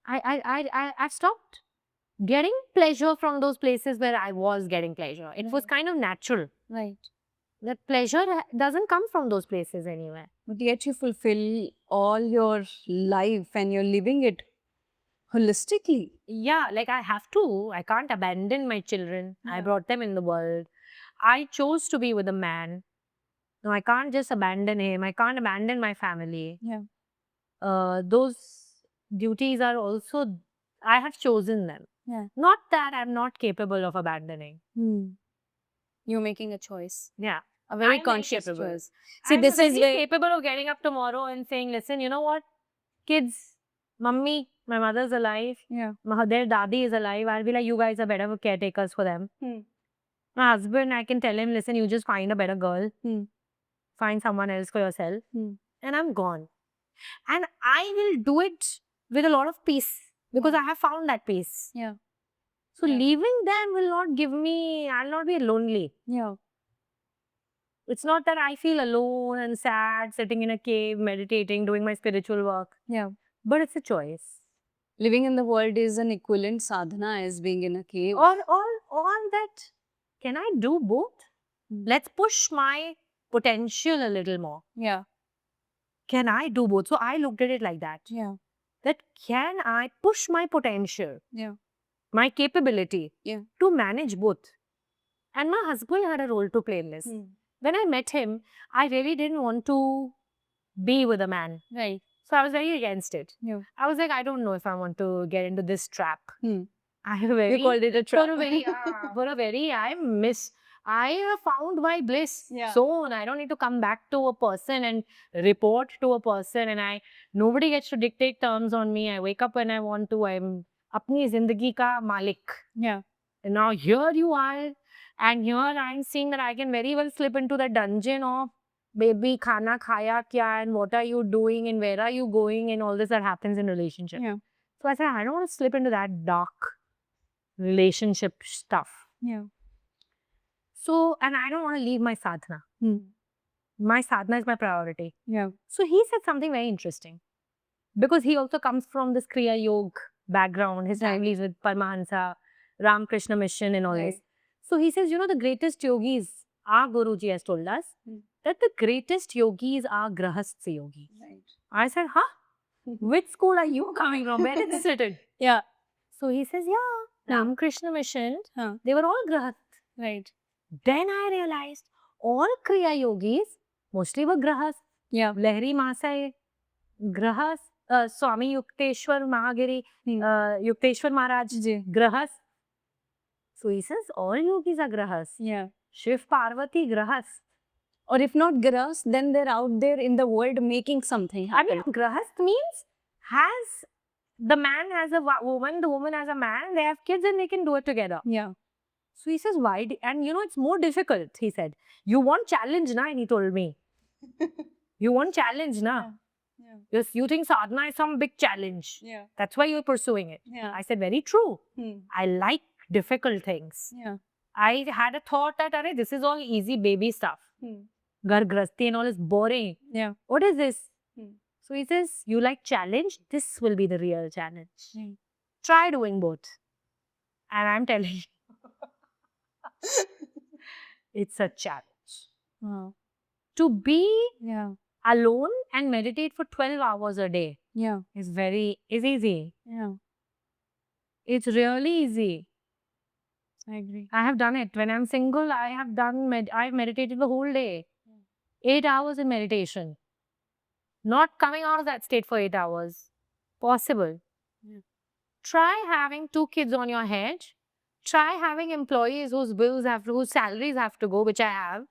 I've stopped getting pleasure from those places where I was getting pleasure. It was kind of natural. Right. That pleasure doesn't come from those places anywhere. But yet you fulfill all your life and you're living it holistically. Yeah, like I have to. I can't abandon my children. I brought them in the world. I chose to be with a man. No, I can't just abandon him. I can't abandon my family. Yeah. Those duties are also, I have chosen them. Yeah. Not that I'm not capable of abandoning. You're making a choice. Yeah. A very I'm conscious capable. choice. See, I'm this is very where... capable of getting up tomorrow and saying, listen, you know what? Kids, mummy, my mother's alive. Yeah. Their daddy is alive. I'll be like, you guys are better caretakers for them. My husband, I can tell him, listen, you just find a better girl. Find someone else for yourself. And I'm gone. And I will do it with a lot of peace. Because I have found that peace. Yeah. So leaving them will not give me, I'll not be lonely. Yeah. It's not that I feel alone and sad, sitting in a cave, meditating, doing my spiritual work. Yeah. But it's a choice. Living in the world is an equivalent sadhana as being in a cave. Or that, can I do both? Let's push my potential a little more. Yeah. Can I do both? So I looked at it like that. Yeah. That can I push my potential, Yeah. my capability to manage both? And my husband had a role to play in this. When I met him, I really didn't want to be with a man. Right. So I was very against it. Yeah. I was like, I don't know if I want to get into this trap. I have You called it a trap. I have found my bliss Yeah. soon. I don't need to come back to a person and report to a person, and nobody gets to dictate terms on me. I wake up when I want to. I'm apni zindagi ka malik. Yeah. And now here you are, and here I'm seeing that I can very well slip into the dungeon of baby khana khaya kya, and what are you doing and where are you going, and all this that happens in relationship. Yeah. So I said, I don't want to slip into that dark relationship stuff. Yeah. So, and I don't want to leave my sadhana. My sadhana is my priority. Yeah. So he said something very interesting. Because he also comes from this Kriya Yoga background. His Right. family is with Paramahansa, Ramakrishna Mission and all Right. this. So he says, the greatest yogis, our Guruji has told us, that the greatest yogis are Grahastha yogis. Right. I said, huh? Which school are you coming from? Where is this written? Yeah. So he says, yeah, Ramakrishna Mission, Huh. they were all Grahast. Right. Then I realized all Kriya yogis mostly were Grahast. Yeah. Lahiri Masai, Grahast, Swami Yukteswar Mahagiri, Yukteswar Maharaj, Ji. Grahast. So he says all yogis are Grahast. Yeah. Shiv Parvati Grahast. Or if not Grahas, then they're out there in the world making something I happen. mean, Grahast means the man has a woman, the woman has a man, they have kids and they can do it together. Yeah. So he says, why? And it's more difficult, he said. You want challenge, na? And he told me. You want challenge, na? Yeah. Yes, you think sadhana is some big challenge. Yeah. That's why you're pursuing it. Yeah. I said, very true. Hmm. I like difficult things. Yeah. I had a thought that, this is all easy baby stuff. Ghar grasti and all is boring. Yeah. What is this? Hmm. So he says, you like challenge? This will be the real challenge. Hmm. Try doing both. And I'm telling you, it's a challenge. Wow. To be Yeah. alone and meditate for 12 hours a day Yeah. is easy. Yeah. It's really easy. I agree. I have done it. When I'm single, I've meditated the whole day. 8 hours in meditation. Not coming out of that state for 8 hours. Possible. Yeah. Try having 2 kids on your head. Try having employees whose salaries have to go, which I have.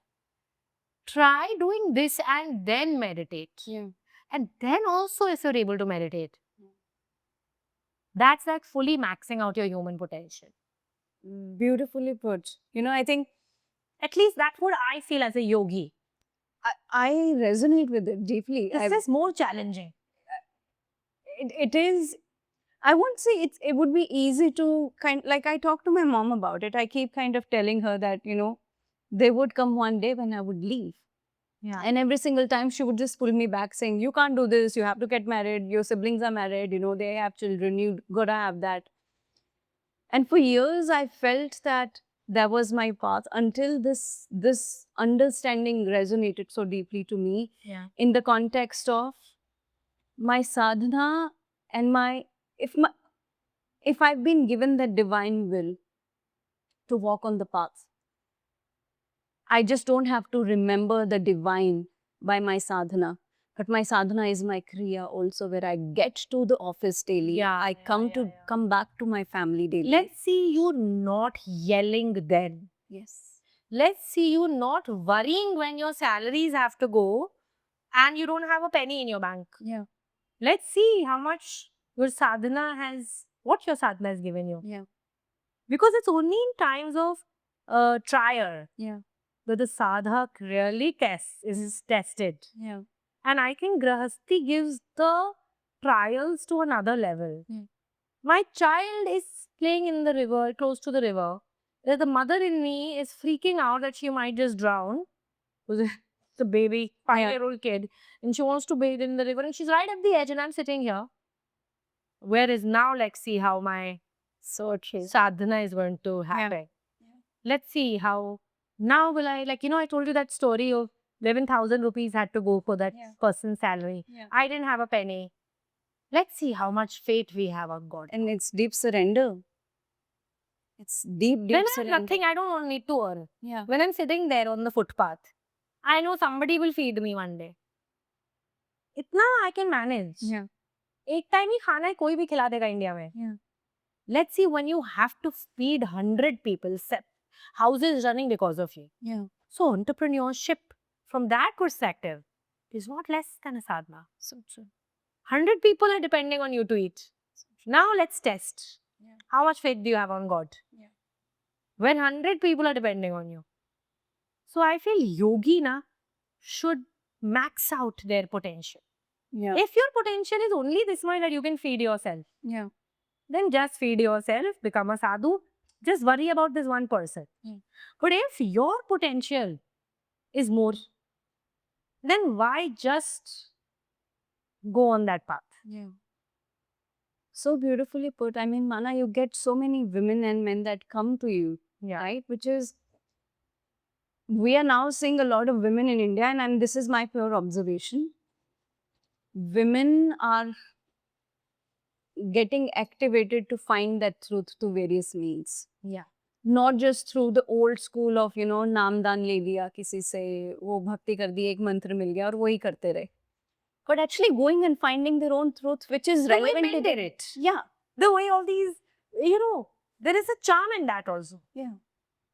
Try doing this and then meditate. Yeah. And then also if you're able to meditate. That's like fully maxing out your human potential. Beautifully put. I think At least that's what I feel as a yogi. I resonate with it deeply. This is more challenging. It is. I won't say it would be easy to I talk to my mom about it. I keep kind of telling her that, there would come one day when I would leave. Yeah. And every single time she would just pull me back saying, you can't do this, you have to get married, your siblings are married, they have children, you gotta have that. And for years I felt that was my path until this understanding resonated so deeply to me in the context of my sadhana and if I've been given that divine will to walk on the path, I just don't have to remember the divine by my sadhana. But my sadhana is my kriya also, where I get to the office daily. I come back to my family daily. Let's see you not yelling then. Yes. Let's see you not worrying when your salaries have to go and you don't have a penny in your bank. Yeah. Let's see how much what your sadhana has given you. Yeah. Because it's only in times of trial Yeah. that the sadhak really is tested. Yeah. And I think Grahasti gives the trials to another level. Yeah. My child is playing in the river, close to the river. The mother in me is freaking out that she might just drown. The baby, 5-year-old kid, and she wants to bathe in the river, and she's right at the edge, and I'm sitting here. Whereas now, let's see how my sadhana is going to happen. Yeah. Let's see how now will I, I told you that story of 11,000 rupees had to go for that person's salary. Yeah. I didn't have a penny. Let's see how much faith we have on God. And it's deep surrender. It's deep when surrender. I have nothing, I don't need to earn. Yeah. When I'm sitting there on the footpath, I know somebody will feed me one day. Itna I can manage. Yeah. एक time ही खाना है कोई भी खिला देगा India में. Yeah. Let's see when you have to feed 100 people, houses running because of you. Yeah. So entrepreneurship from that perspective is not less than a sadhana. So true. 100 people are depending on you to eat. Now let's test. Yeah. How much faith do you have on God? Yeah. When 100 people are depending on you. So I feel yogi should max out their potential. Yeah. If your potential is only this much that you can feed yourself, Yeah. then just feed yourself, become a sadhu, just worry about this one person. Yeah. But if your potential is more, then why just go on that path? Yeah. So beautifully put. I mean, Mana, you get so many women and men that come to you, Yeah. right? Which is, we are now seeing a lot of women in India, and this is my pure observation. Women are getting activated to find that truth through various means. Yeah. Not just through the old school of, नामदान ले लिया किसी से, वो भक्ति कर दी, एक मंत्र मिल गया और वही करते रहे. But actually going and finding their own truth, which is relevant to women did them. it. Yeah. The way all these, there is a charm in that also. Yeah.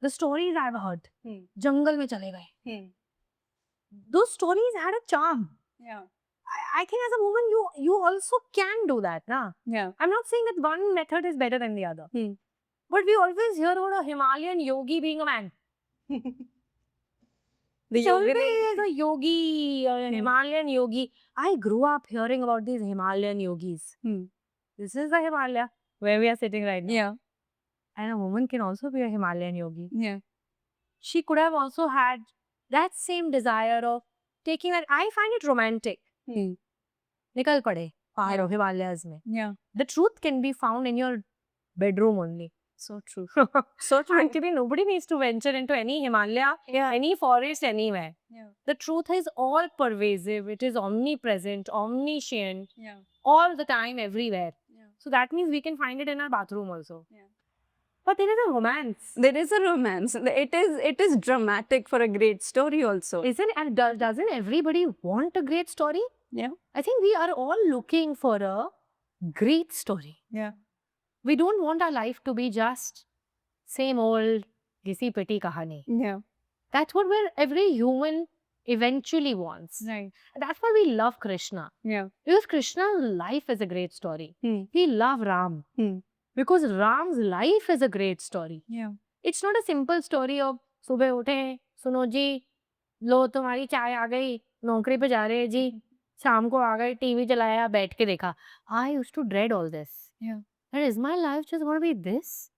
The stories I've heard. Jungle mein chale gaye. Hmm. Those stories had a charm. Yeah. I think as a woman, you also can do that, na? Yeah. I'm not saying that one method is better than the other. Hmm. But we always hear about a Himalayan yogi being a man. The Always yogi. a yogi, a Himalayan yogi. I grew up hearing about these Himalayan yogis. This is the Himalaya where we are sitting right now. Yeah. And a woman can also be a Himalayan yogi. Yeah. She could have also had that same desire of taking that. I find it romantic. Nikal pade, pahado, Himalayas mein. Yeah. The truth can be found in your bedroom only. So true. So true. Actually, nobody needs to venture into any Himalaya, any forest, anywhere. Yeah. The truth is all pervasive. It is omnipresent, omniscient, Yeah. all the time, everywhere. Yeah. So that means we can find it in our bathroom also. Yeah. But there is a romance. There is a romance. It is dramatic for a great story also. Isn't it? And doesn't everybody want a great story? Yeah. I think we are all looking for a great story. Yeah. We don't want our life to be just same old ghisi piti kahani. Yeah. That's what every human eventually wants. Right. That's why we love Krishna. Yeah. Because Krishna's life is a great story. We love Ram. Because Ram's life is a great story. Yeah. It's not a simple story of सुबह उठे, सुनो जी, लो तुम्हारी चाय आ गई, नौकरी पे जा रहे हैं जी, शाम को आ गए, टीवी चलाया, बैठ के देखा. I used to dread all this. Yeah. And is my life just going to be this?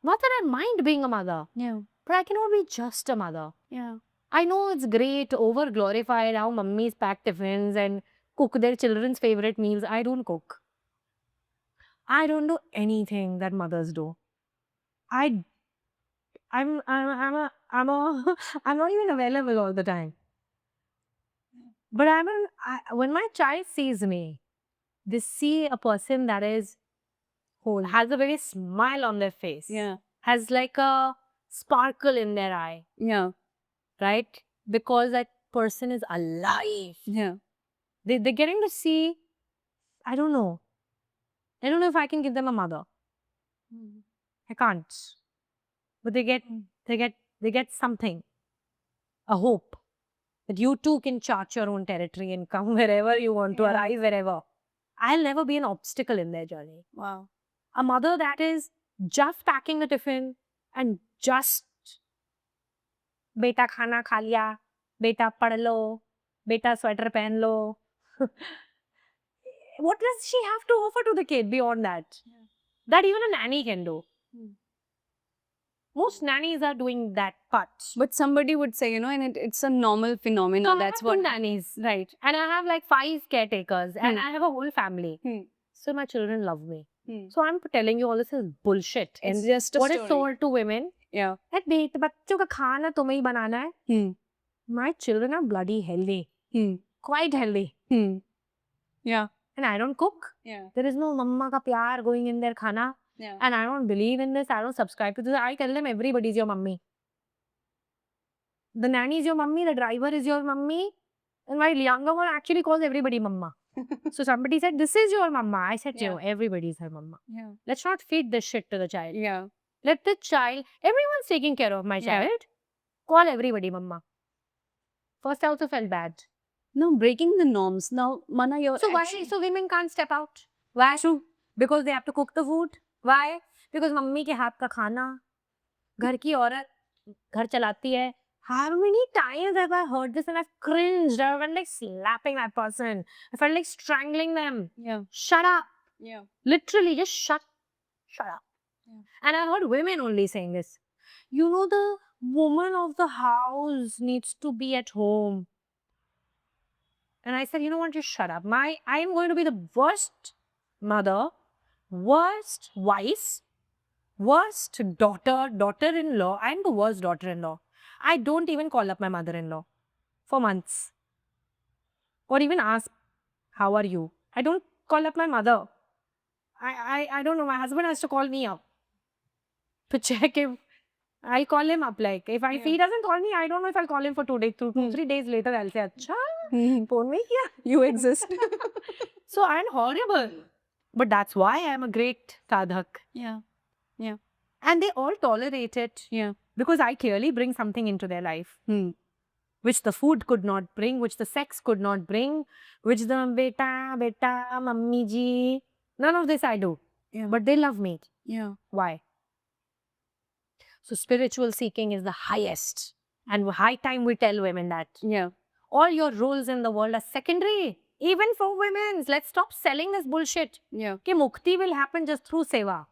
Not that I mind being a mother. Yeah. But I cannot be just a mother. Yeah. I know it's great, over glorified how mummies pack tiffins and cook their children's favorite meals. I don't cook. I don't do anything that mothers do. I'm not even available all the time. But when my child sees me, they see a person that is whole, has a very smile on their face. Yeah. Has like a sparkle in their eye. Yeah. Right? Because that person is alive. Yeah. They're getting to see, I don't know if I can give them a mother. I can't. But they get something. A hope. That you too can chart your own territory and come wherever you want to, arrive wherever. I'll never be an obstacle in their journey. Wow. A mother that is just packing a tiffin and just beta khana kha liya, beta pad lo, beta sweater pehen lo. What does she have to offer to the kid beyond that? Yeah. That even a nanny can do. Most nannies are doing that part. But somebody would say, and it's a normal phenomenon. So That's I have what two nannies, right? And I have like 5 caretakers and I have a whole family. So my children love me. So I'm telling you all this is bullshit. It's just a what story. is told to women? Yeah. That बच्चों का खाना तुम्हें ही बनाना है. My children are bloody healthy. Quite healthy. Yeah. And I don't cook. Yeah. There is no mamma ka pyar going in their khana. Yeah. And I don't believe in this. I don't subscribe to this. I tell them everybody's your mummy. The nanny is your mummy. The driver is your mummy. And my younger one actually calls everybody mama. So somebody said, this is your mama. I said, everybody's her mama. Yeah. Let's not feed this shit to the child. Yeah. Let the child, everyone's taking care of my child. Call everybody mama. First I also felt bad. No, breaking the norms. Now, Mana, you're So why? So women can't step out. Why? True. Because they have to cook the food. Why? Because mummy के हाथ का खाना, घर की औरत घर चलाती है. How many times have I heard this and I've cringed? I felt like slapping that person. I felt like strangling them. Yeah. Shut up. Yeah. Literally, just shut up. Yeah. And I heard women only saying this. The woman of the house needs to be at home. And I said, you know what, just shut up. I'm going to be the worst mother, worst wife, worst daughter-in-law. I'm the worst daughter-in-law. I don't even call up my mother-in-law for months. Or even ask, how are you? I don't call up my mother. I don't know, my husband has to call me up to check if I'll call him up. Like, if he doesn't call me, I don't know if I'll call him for 2 days. 3 days later, I'll say, Acha, phone mein kiya? You exist. So I'm horrible. But that's why I'm a great sadhak. Yeah. Yeah. And they all tolerate it. Yeah. Because I clearly bring something into their life. Which the food could not bring, which the sex could not bring, which the beta, mummy ji. None of this I do. Yeah. But they love me. Yeah. Why? So spiritual seeking is the highest. And high time we tell women that. Yeah. All your roles in the world are secondary. Even for women. Let's stop selling this bullshit. Yeah. Ki mukti will happen just through seva.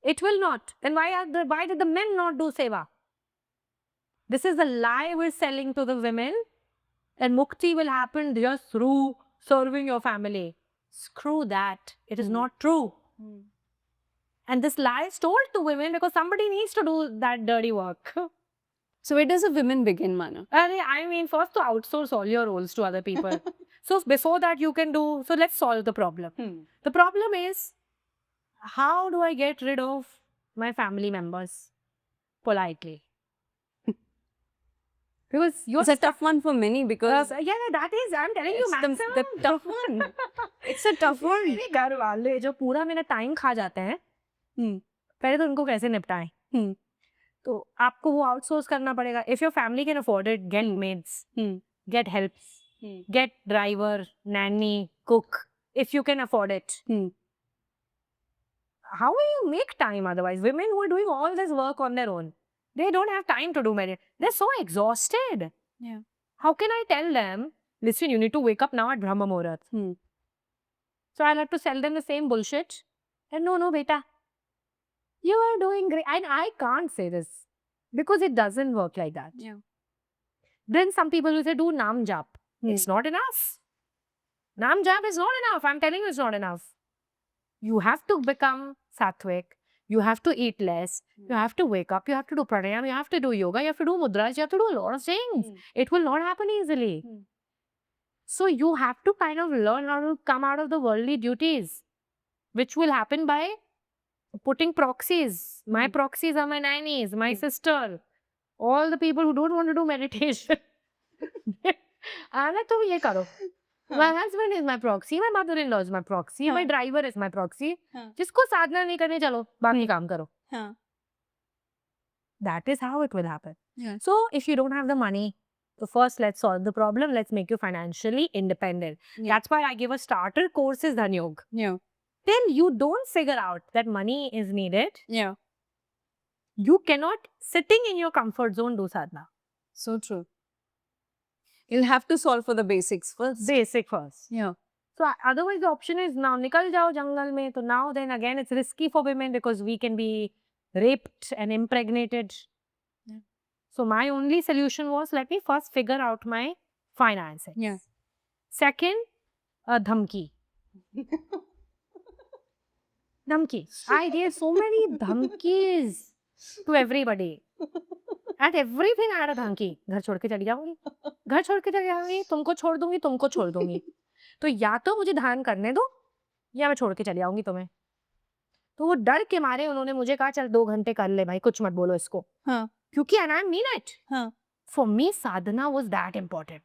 It will not. Then why did the men not do seva? This is the lie we're selling to the women. And mukti will happen just through serving your family. Screw that. It is not true. And this lie is told to women because somebody needs to do that dirty work. So where does a woman begin, Mana? I mean, first to outsource all your roles to other people. So before that you can do, so let's solve the problem. The problem is, how do I get rid of my family members politely? Because It's a tough one for many because that is, I'm telling you, it's the tough one. It's a tough one. मेरे घर वाले जो पूरा मेरा time खा जाते हैं, पहले तो उनको कैसे निपटाएं? तो आपको वो आउटसोर्स करना पड़ेगा. If your family can afford it, get maids, get helps, get driver, nanny, cook. If you can afford it. How will you make time otherwise? Women who are doing all this work on their own, they don't have time to do marriage. They're so exhausted. Yeah. How can I tell them, listen, you need to wake up now at Brahma Muhurat? So I'll have to sell them the same bullshit. And no, beta. You are doing great. And I can't say this because it doesn't work like that. Yeah. Then some people will say, do Nam Jap. It's not enough. Nam Jap is not enough. I'm telling you, it's not enough. You have to become sattvic. You have to eat less. You have to wake up. You have to do pranayam. You have to do yoga. You have to do mudras. You have to do a lot of things. It will not happen easily. So you have to kind of learn how to come out of the worldly duties, which will happen by putting proxies. My proxies are my nannies, my sister, all the people who don't want to do meditation. My husband is my proxy, my mother-in-law is my proxy, my driver is my proxy. जिसको साधना नहीं करने चलो, बाकी काम करो. That is how it will happen. Yeah. So if you don't have the money, so first let's solve the problem. Let's make you financially independent. That's why I give a starter course is Dhan Yoga. Yeah. Then you don't figure out that money is needed. Yeah. You cannot, sitting in your comfort zone, do sadhana. So true. You'll have to solve for the basics first. Basic first. Yeah. So otherwise the option is now nikal jao jungle mein. So now then again it's risky for women because we can be raped and impregnated. Yeah. So my only solution was, let me first figure out my finances. Yeah. Second, dhamki. Dhamki. I gave so many dhamkis to everybody. At everything I had a dhamki. घर छोड़ के चली जाऊंगी. घर छोड़ के चली जाऊंगी. तुमको छोड़ दूंगी. तुमको छोड़ दूंगी. तो या तो मुझे धान करने दो या मैं छोड़ के चली जाऊंगी तुम्हें. तो वो डर के मारे उन्होंने मुझे कहा चल 2 घंटे कर ले भाई, कुछ मत बोलो इसको. हाँ. क्योंकि and I mean it. हाँ. For me, sadhana was that important.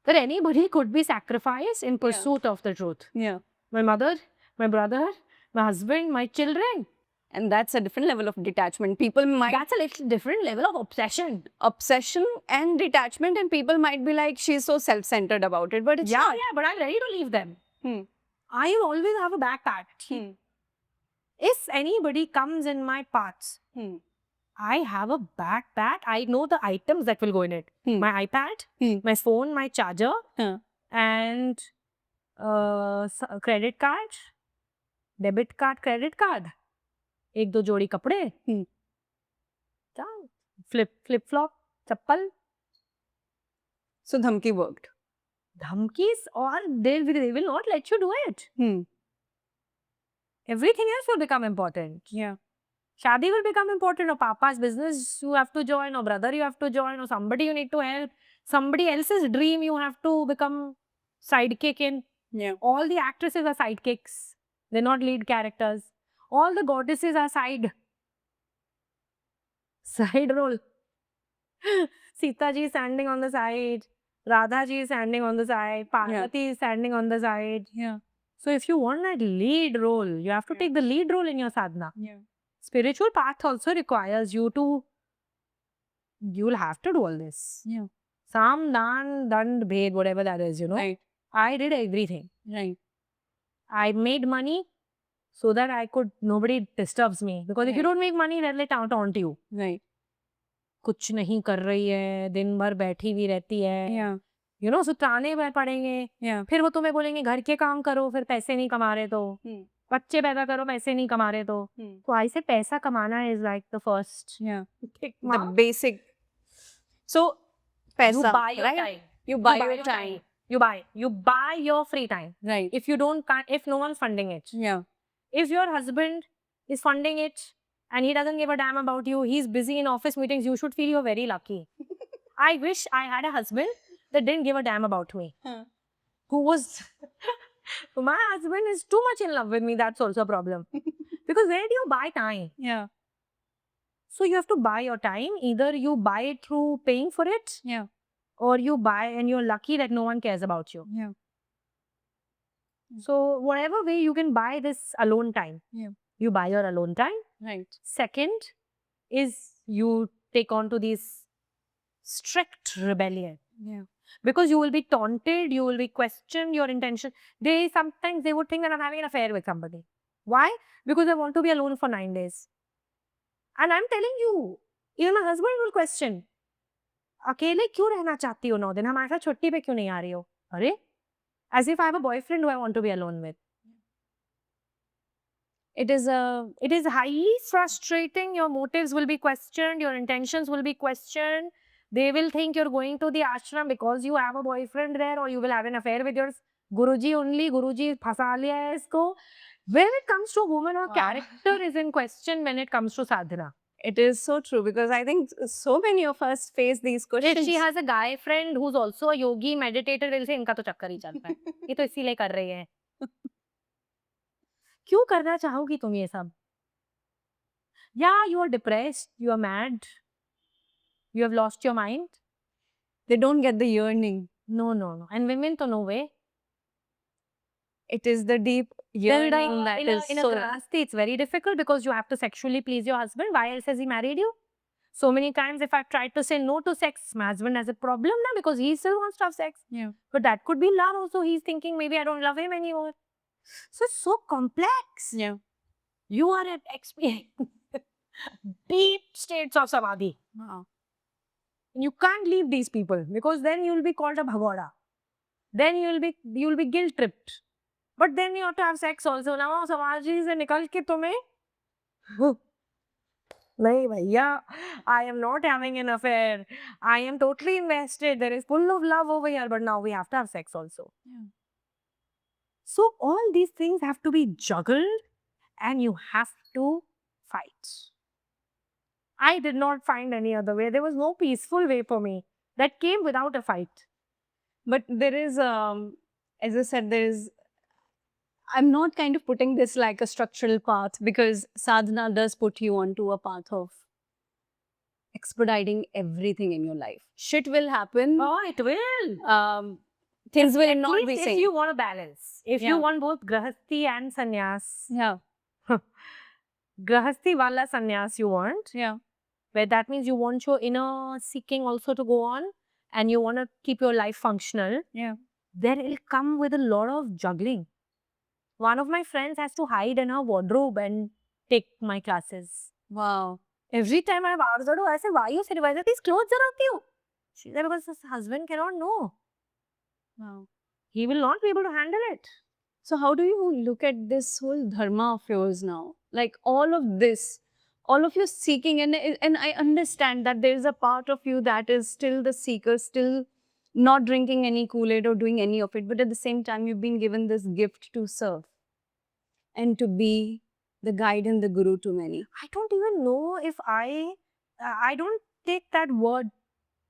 That anybody could be sacrificed in pursuit of the truth. Yeah. My mother, my brother, my husband, my children. And that's a different level of detachment. People might... That's a little different level of obsession. Obsession and detachment, and people might be like, she's so self-centered about it, but it's not. Yeah, but I'm ready to leave them. I will always have a backpack. If anybody comes in my paths, I have a backpack. I know the items that will go in it. My iPad, my phone, my charger, and credit card, debit card, credit card. 1-2 जोड़ी कपड़े, flip flop, chappal. So dhamki worked. dhamkis, or they will not let you do it. Everything else will become important. Yeah. Shadi will become important, or papa's business you have to join, or brother you have to join, or somebody you need to help, somebody else's dream you have to become sidekick in. Yeah. All the actresses are sidekicks. They're not lead characters. All the goddesses are side role. Sita ji is standing on the side. Radha ji is standing on the side. Parvati is standing on the side. Yeah. So if you want that lead role, you have to take the lead role in your sadhana. Yeah. Spiritual path also requires you to, you'll have to do all this. Yeah. Sam, Dan, Dand, Bhed, whatever that is, Right. I did everything. Right. I made money so that nobody disturbs me. Because if you don't make money, they'll taunt you. Right. कुछ नहीं कर रही है, दिन भर बैठी हुई रहती है. Yeah. सुताने पड़ेंगे. Yeah. फिर वो तुम्हें बोलेंगे घर के काम करो, फिर पैसे नहीं कमा रहे तो. बच्चे पैदा करो, पैसे नहीं कमा रहे तो. तो ऐसे पैसा कमाना is like the first. Yeah. The The basic. So, paisa. You buy your right? time. You buy your time. You buy your free time. Right. If no one's funding it. Yeah. If your husband is funding it and he doesn't give a damn about you, he's busy in office meetings, you should feel you're very lucky. I wish I had a husband that didn't give a damn about me. Who was... My husband is too much in love with me, that's also a problem. Because where do you buy time? Yeah. So you have to buy your time. Either you buy it through paying for it, Yeah. or you buy and you're lucky that no one cares about you. Yeah. So whatever way you can buy this alone time. Yeah. You buy your alone time. Right. Second is you take on to this strict rebellion. Yeah. Because you will be taunted, you will be questioned, your intention. Sometimes they would think that I'm having an affair with somebody. Why? Because I want to be alone for 9 days. And I'm telling you, even my husband will question. अकेले क्यों रहना चाहती हो 9 दिन? हमारे साथ छुट्टी पे क्यों नहीं आ रही हो? अरे? As if I have a boyfriend who I want to be alone with. It is highly frustrating. Your motives will be questioned. Your intentions will be questioned. They will think you're going to the ashram because you have a boyfriend there, or you will have an affair with your Guruji only. Guruji phasa liya hai isko. When it comes to women, her character is in question when it comes to sadhana. It is so true, because I think so many of us face these questions. If she has a guy friend who's also a yogi meditator, they'll say इनका तो चक्कर ही चलता है. ये तो इसीलिए कर रही है. क्यों करना चाहोगी तुम ये सब? Yeah, you are depressed, you are mad, you have lost your mind. They don't get the yearning. No. And women to no way. It is the deep yearning that is in a so... grahasti, it's very difficult because you have to sexually please your husband. Why else has he married you? So many times if I've tried to say no to sex, my husband has a problem now because he still wants to have sex. Yeah. But that could be love also. He's thinking maybe I don't love him anymore. So it's so complex. Yeah. You are at deep states of samadhi. Wow. You can't leave these people because then you'll be called a bhagoda. Then you'll be guilt tripped. But then you have to have sex also. Now samadhi se nikal ke tumhe nahi bhaiya, I am not having an affair. I am totally invested. There is full of love over here, but now we have to have sex also. Yeah. So all these things have to be juggled and you have to fight. I did not find any other way. There was no peaceful way for me that came without a fight. But there is, as I said, I'm not kind of putting this like a structural path, because sadhana does put you onto a path of expediting everything in your life. Shit will happen. Oh, it will. Things will At not be least same. if you want a balance. If you want both grahasti and sannyas. Yeah. Grahasti wala sannyas you want. Yeah. Where that means you want your inner seeking also to go on and you want to keep your life functional. Yeah. Then it'll come with a lot of juggling. One of my friends has to hide in her wardrobe and take my classes. Wow. Every time I've asked her, I say, why you said, why are these clothes around you? She said, because his husband cannot know. Wow. He will not be able to handle it. So how do you look at this whole dharma of yours now? Like all of this, all of you seeking, and I understand that there is a part of you that is still the seeker, still not drinking any Kool-Aid or doing any of it, but at the same time, you've been given this gift to serve and to be the guide and the guru to many. I don't even know if I don't take that word,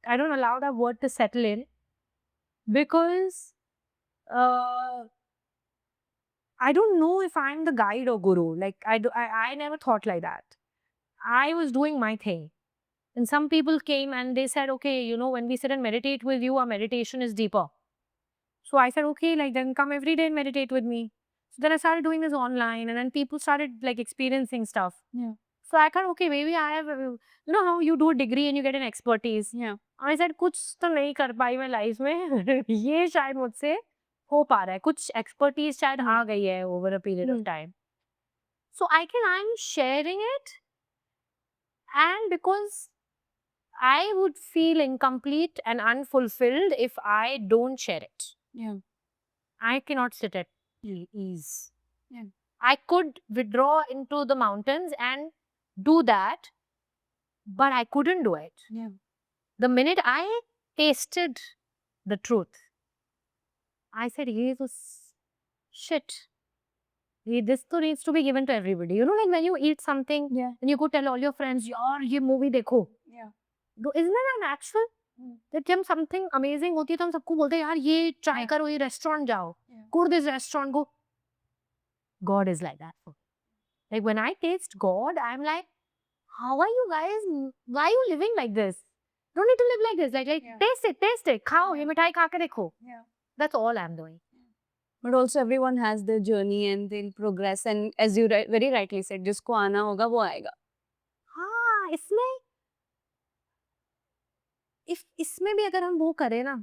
I don't allow that word to settle in, because I don't know if I'm the guide or guru. Like, I never thought like that. I was doing my thing. And some people came and they said, okay, you know, when we sit and meditate with you, our meditation is deeper. So I said, okay, like then come every day and meditate with me. So then I started doing this online, and then people started like experiencing stuff. Yeah. So I thought, okay, maybe I have, you know how you do a degree and you get an expertise. Yeah. I said, कुछ तो नहीं कर पाई मैं life में ये शायद मुझसे हो पा रहा है, कुछ expertise शायद आ गई है over a period of time. So I'm sharing it, and because I would feel incomplete and unfulfilled if I don't share it. Yeah. I cannot sit at ease. Yeah. I could withdraw into the mountains and do that, but I couldn't do it. Yeah. The minute I tasted the truth, I said, "Ye to shit. This to needs to be given to everybody." You know, like when you eat something, Yeah. and you go tell all your friends, "Yaar, ye movie dekho." Yeah. Isn't that natural? That जब something amazing होती है तो हम सबको बोलते हैं यार ये try करो, ये restaurant जाओ, go to this restaurant, go. God is like that for me. Like when I taste God, I'm like, how are you guys? Why are you living like this? Don't need to live like this. Like taste it, खाओ ये मिठाई खा के देखो. Yeah. That's all I'm doing. But also everyone has their journey and they'll progress, and as you very rightly said, जिसको आना होगा वो आएगा. हाँ, इसमें भी अगर हम वो करें ना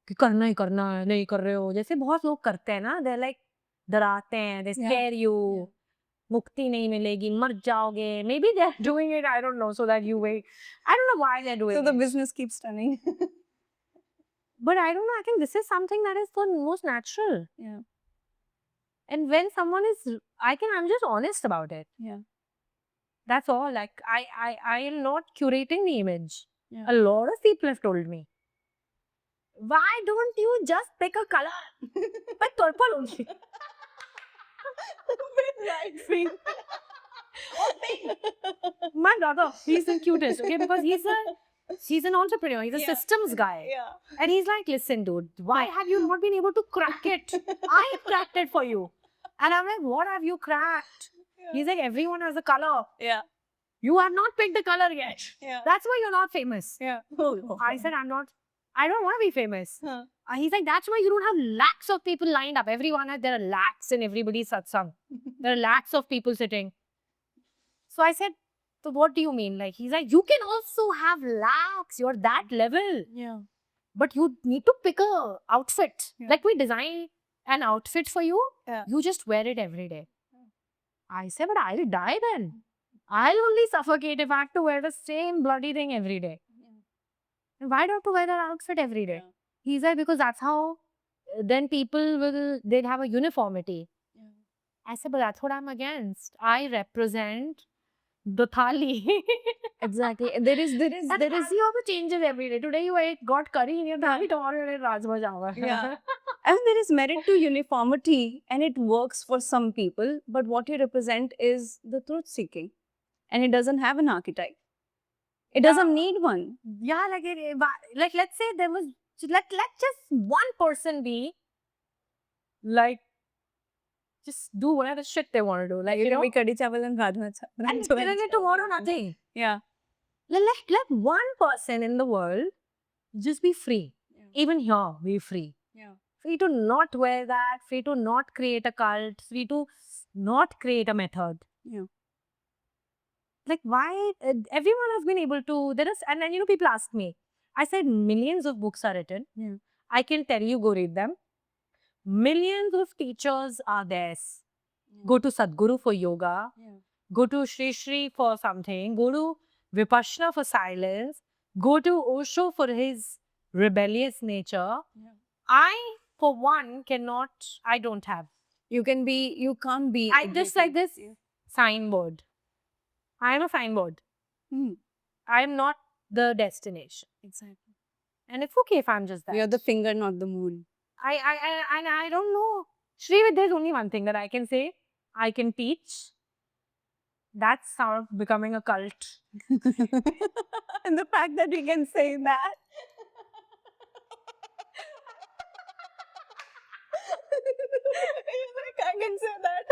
कि करना ही करना है, नहीं कर रहे हो, जैसे बहुत लोग करते हैं ना, they're like डराते हैं, they scare you, मुक्ति नहीं मिलेगी, मर जाओगे. Maybe they're doing it, I don't know, so that you wait. I don't know why they're doing So the it. business keeps turning. But I don't know, I think this is something that is the most natural. Yeah. And when someone is, I'm just honest about it. Yeah. That's all. Like, I am not curating the image. Yeah. A lot of people have told me, why don't you just pick a color? But purple only. Pink. Oh, pink. My brother, he's the cutest, okay? Because he's an entrepreneur. He's a systems guy. Yeah. And he's like, listen, dude, why have you not been able to crack it? I have cracked it for you. And I'm like, what have you cracked? He's like, everyone has a color. Yeah. You have not picked the color yet. Yeah. That's why you're not famous. Yeah. I said, I don't want to be famous. Huh. He's like, that's why you don't have lakhs of people lined up. There are lakhs in everybody's satsang. There are lakhs of people sitting. So I said, so what do you mean? Like, he's like, you can also have lakhs. You're that level. Yeah. But you need to pick a outfit. Yeah. Like we design an outfit for you. Yeah. You just wear it every day. I said, but I'll die then. I'll only suffocate if I have to wear the same bloody thing every day. And why do I have to wear that outfit every day? Yeah. He's like, because that's how then people they'd have a uniformity. Yeah. I said, but that's what I'm against. I represent the thali. Exactly. There is Thali changes every day. Today you got curry in your thali, tomorrow you ate rajma chawal. Yeah. I mean, there is merit to uniformity and it works for some people, but what you represent is the truth seeking. And it doesn't have an archetype. It doesn't need one. Yeah, like let's say there was, let just one person be like, just do whatever shit they want to do. Like, you know, Kadi chawal and rajma chawal. and then tomorrow nothing. Yeah. Let one person in the world just be free. Yeah. Even here, be free. Yeah. Free to not wear that, free to not create a cult, free to not create a method. Yeah. Like, why? Everyone has been able to, and then, you know, people ask me. I said, millions of books are written. Yeah. I can tell you, go read them. Millions of teachers are there. Yeah. Go to Sadhguru for yoga. Yeah. Go to Sri Sri for something. Go to Vipassana for silence. Go to Osho for his rebellious nature. Yeah. I, for one, I don't have. You can't be. I just like this Yeah. signboard. I am a signboard. Hmm. I am not the destination. Exactly. And it's okay if I'm just that. You're the finger, not the moon. I don't know. Shri, there's only one thing that I can say. I can teach. That's sort of becoming a cult. And the fact that we can say that. Like, I can say that.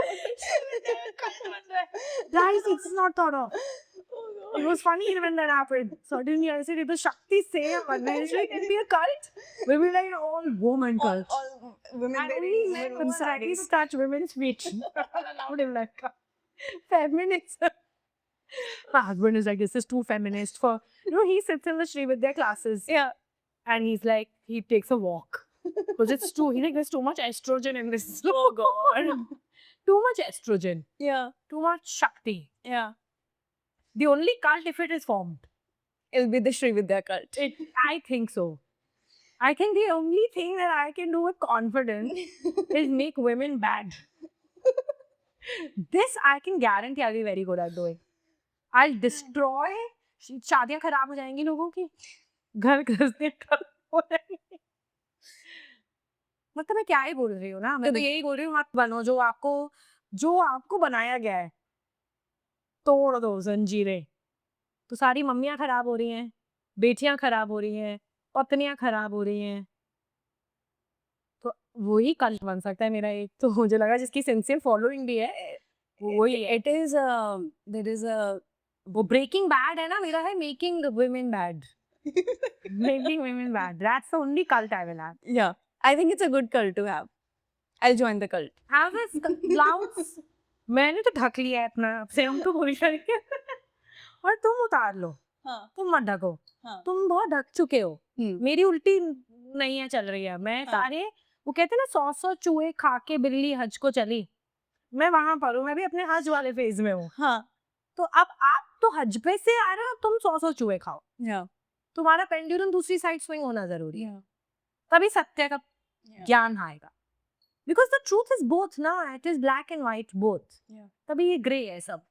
Guys, it's not thought of. Oh, It was funny when that happened. Suddenly I said, it was Shakti same. And then it's like, can be a cult. We'll be like, all woman cult. all women And only wearing men women's would like to sarees. touch women's feet. Allowed in that car. Feminism. My husband is like, this is too feminist for, he sits in the Sri Vidya classes. Yeah. And he's like, he takes a walk. Because it's true. He's like, there's too much estrogen in this. Oh God. Too much estrogen. Yeah. Too much Shakti. Yeah. The only cult if it is formed. It'll be the Sri Vidya cult. I think so. I think the only thing that I can do with confidence is make women bad. This I can guarantee I'll be very good at doing. I'll destroy. शादियां खराब हो जाएंगी लोगों की घर गृहस्थी खराब हो जाएंगी मतलब मैं क्या ही बोल रही हूँ ना मैं तो यही बोल रही हूँ मत बनो जो आपको बनाया गया है तोड़ दो जंजीरें तो सारी मम्मियाँ खराब हो रही हैं बेटियाँ खराब हो रही हैं पत्नियाँ खराब हो रही हैं तो वही कल्ट बन सकता है मेरा एक तो मुझे लगा जिसकी सिंसियर फॉलोइंग भी है वही It is there is a वो ब्रेकिंग बैड है ना मेरा है making women bad making women bad that's the only cult I will have yeah. I think it's a good cult to have. I'll join the cult. Have this blouse मैंने तो ढक लिया है अपना सेम तो पूरी करके और तुम उतार लो हाँ. तुम मत ढको हाँ. तुम बहुत ढक चुके हो मेरी उल्टी नहीं है चल रही है मैं हाँ. सारे वो कहते हैं ना 100 चूहे खा के बिल्ली हज को चली मैं वहां पर हूँ मैं भी अपने हज वाले फेज में हूँ हाँ. तो अब आप तो हज पे से आ रहे हो तुम 100 चूहे खाओ Yeah. तुम्हारा पेंडुलम दूसरी साइड स्विंग होना जरूरी है Yeah. तभी सत्य का Yeah. ज्ञान आएगा because the truth is both ना it is black and white both Yeah. तभी ये ग्रे है सब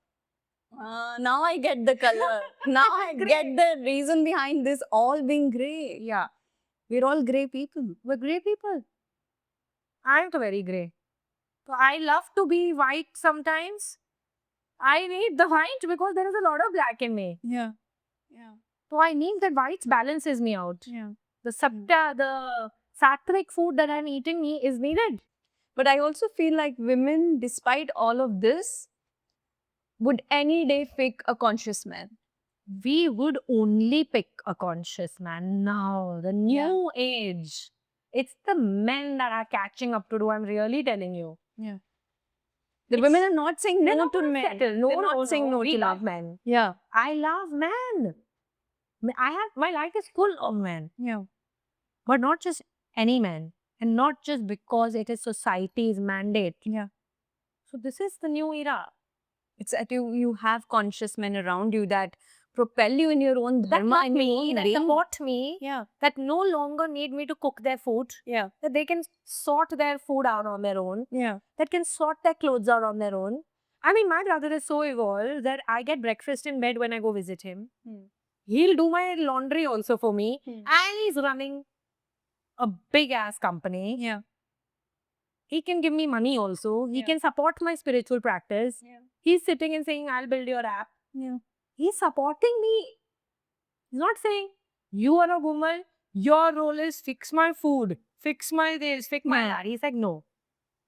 Now I get the color. Now I get the reason behind this all being grey. Yeah. We're all grey people. We're grey people. I'm तो very grey. So I love to be white sometimes. I need the white because there is a lot of black in me. Yeah. Yeah. So I need that white balances me out. Yeah. The satya, the sattvic food that I'm eating is needed. But I also feel like women, despite all of this, would any day pick a conscious man. We would only pick a conscious man now. The new age. It's the men that are catching up to do. I'm really telling you. Yeah. The women are not saying They're no not to gonna men. settle. No, They're not saying no we to love men. men. Yeah. I love men. My life is full of men. Yeah. But not just any man. And not just because it is society's mandate. Yeah. So this is the new era. It's that you have conscious men around you that propel you in your own That dharma, love in your me, own that way. support me, Yeah. that no longer need me to cook their food. Yeah. That they can sort their food out on their own. Yeah. That can sort their clothes out on their own. I mean, my brother is so evolved that I get breakfast in bed when I go visit him. He'll do my laundry also for me. And he's running a big ass company. Yeah. He can give me money also. He Yeah. can support my spiritual practice. Yeah. He's sitting and saying, I'll build your app. Yeah. He's supporting me. He's not saying, you are a woman, your role is fix my food, fix my this, fix my that. He's like, no.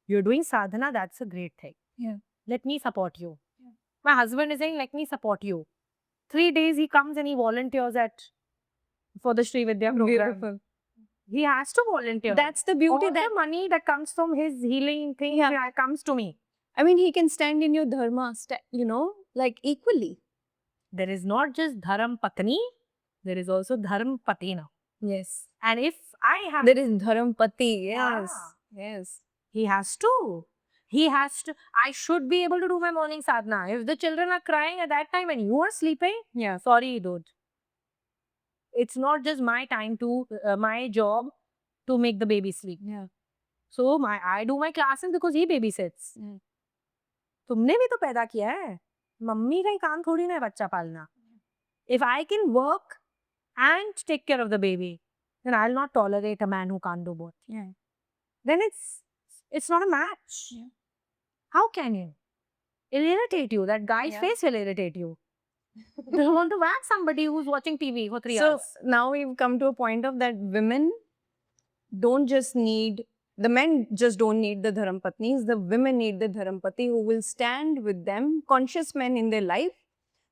You're doing sadhana, that's a great thing. Yeah. Let me support you. Yeah. My husband is saying, let me support you. 3 days he comes and he volunteers for the Sri Vidya program. Beautiful. He has to volunteer. That's the beauty All that the money that comes from his healing thing comes to me. I mean, he can stand in your dharma, like equally. There is not just dharam patni, there is also dharam patina. Yes. And if I have... There is dharampati. Yes. Yeah. Yes. He has to. He has to. I should be able to do my morning sadhana. If the children are crying at that time and you are sleeping, Yeah. sorry, dude. It's not just my time to, my job to make the baby sleep. Yeah. So I do my classes because he babysits. तुमने भी तो पैदा किया है mummy का ही काम थोड़ी ना है बच्चा पालना. If I can work and take care of the baby, then I'll not tolerate a man who can't do both. Yeah. Then it's not a match. Yeah. How can you? It'll irritate you. That guy's Yeah. face will irritate you. Do you want to whack somebody who's watching TV for 3 So hours? now we've come to a point of that women don't just need, the men just don't need the Dharampatnis, the women need the Dharampati who will stand with them, conscious men in their life,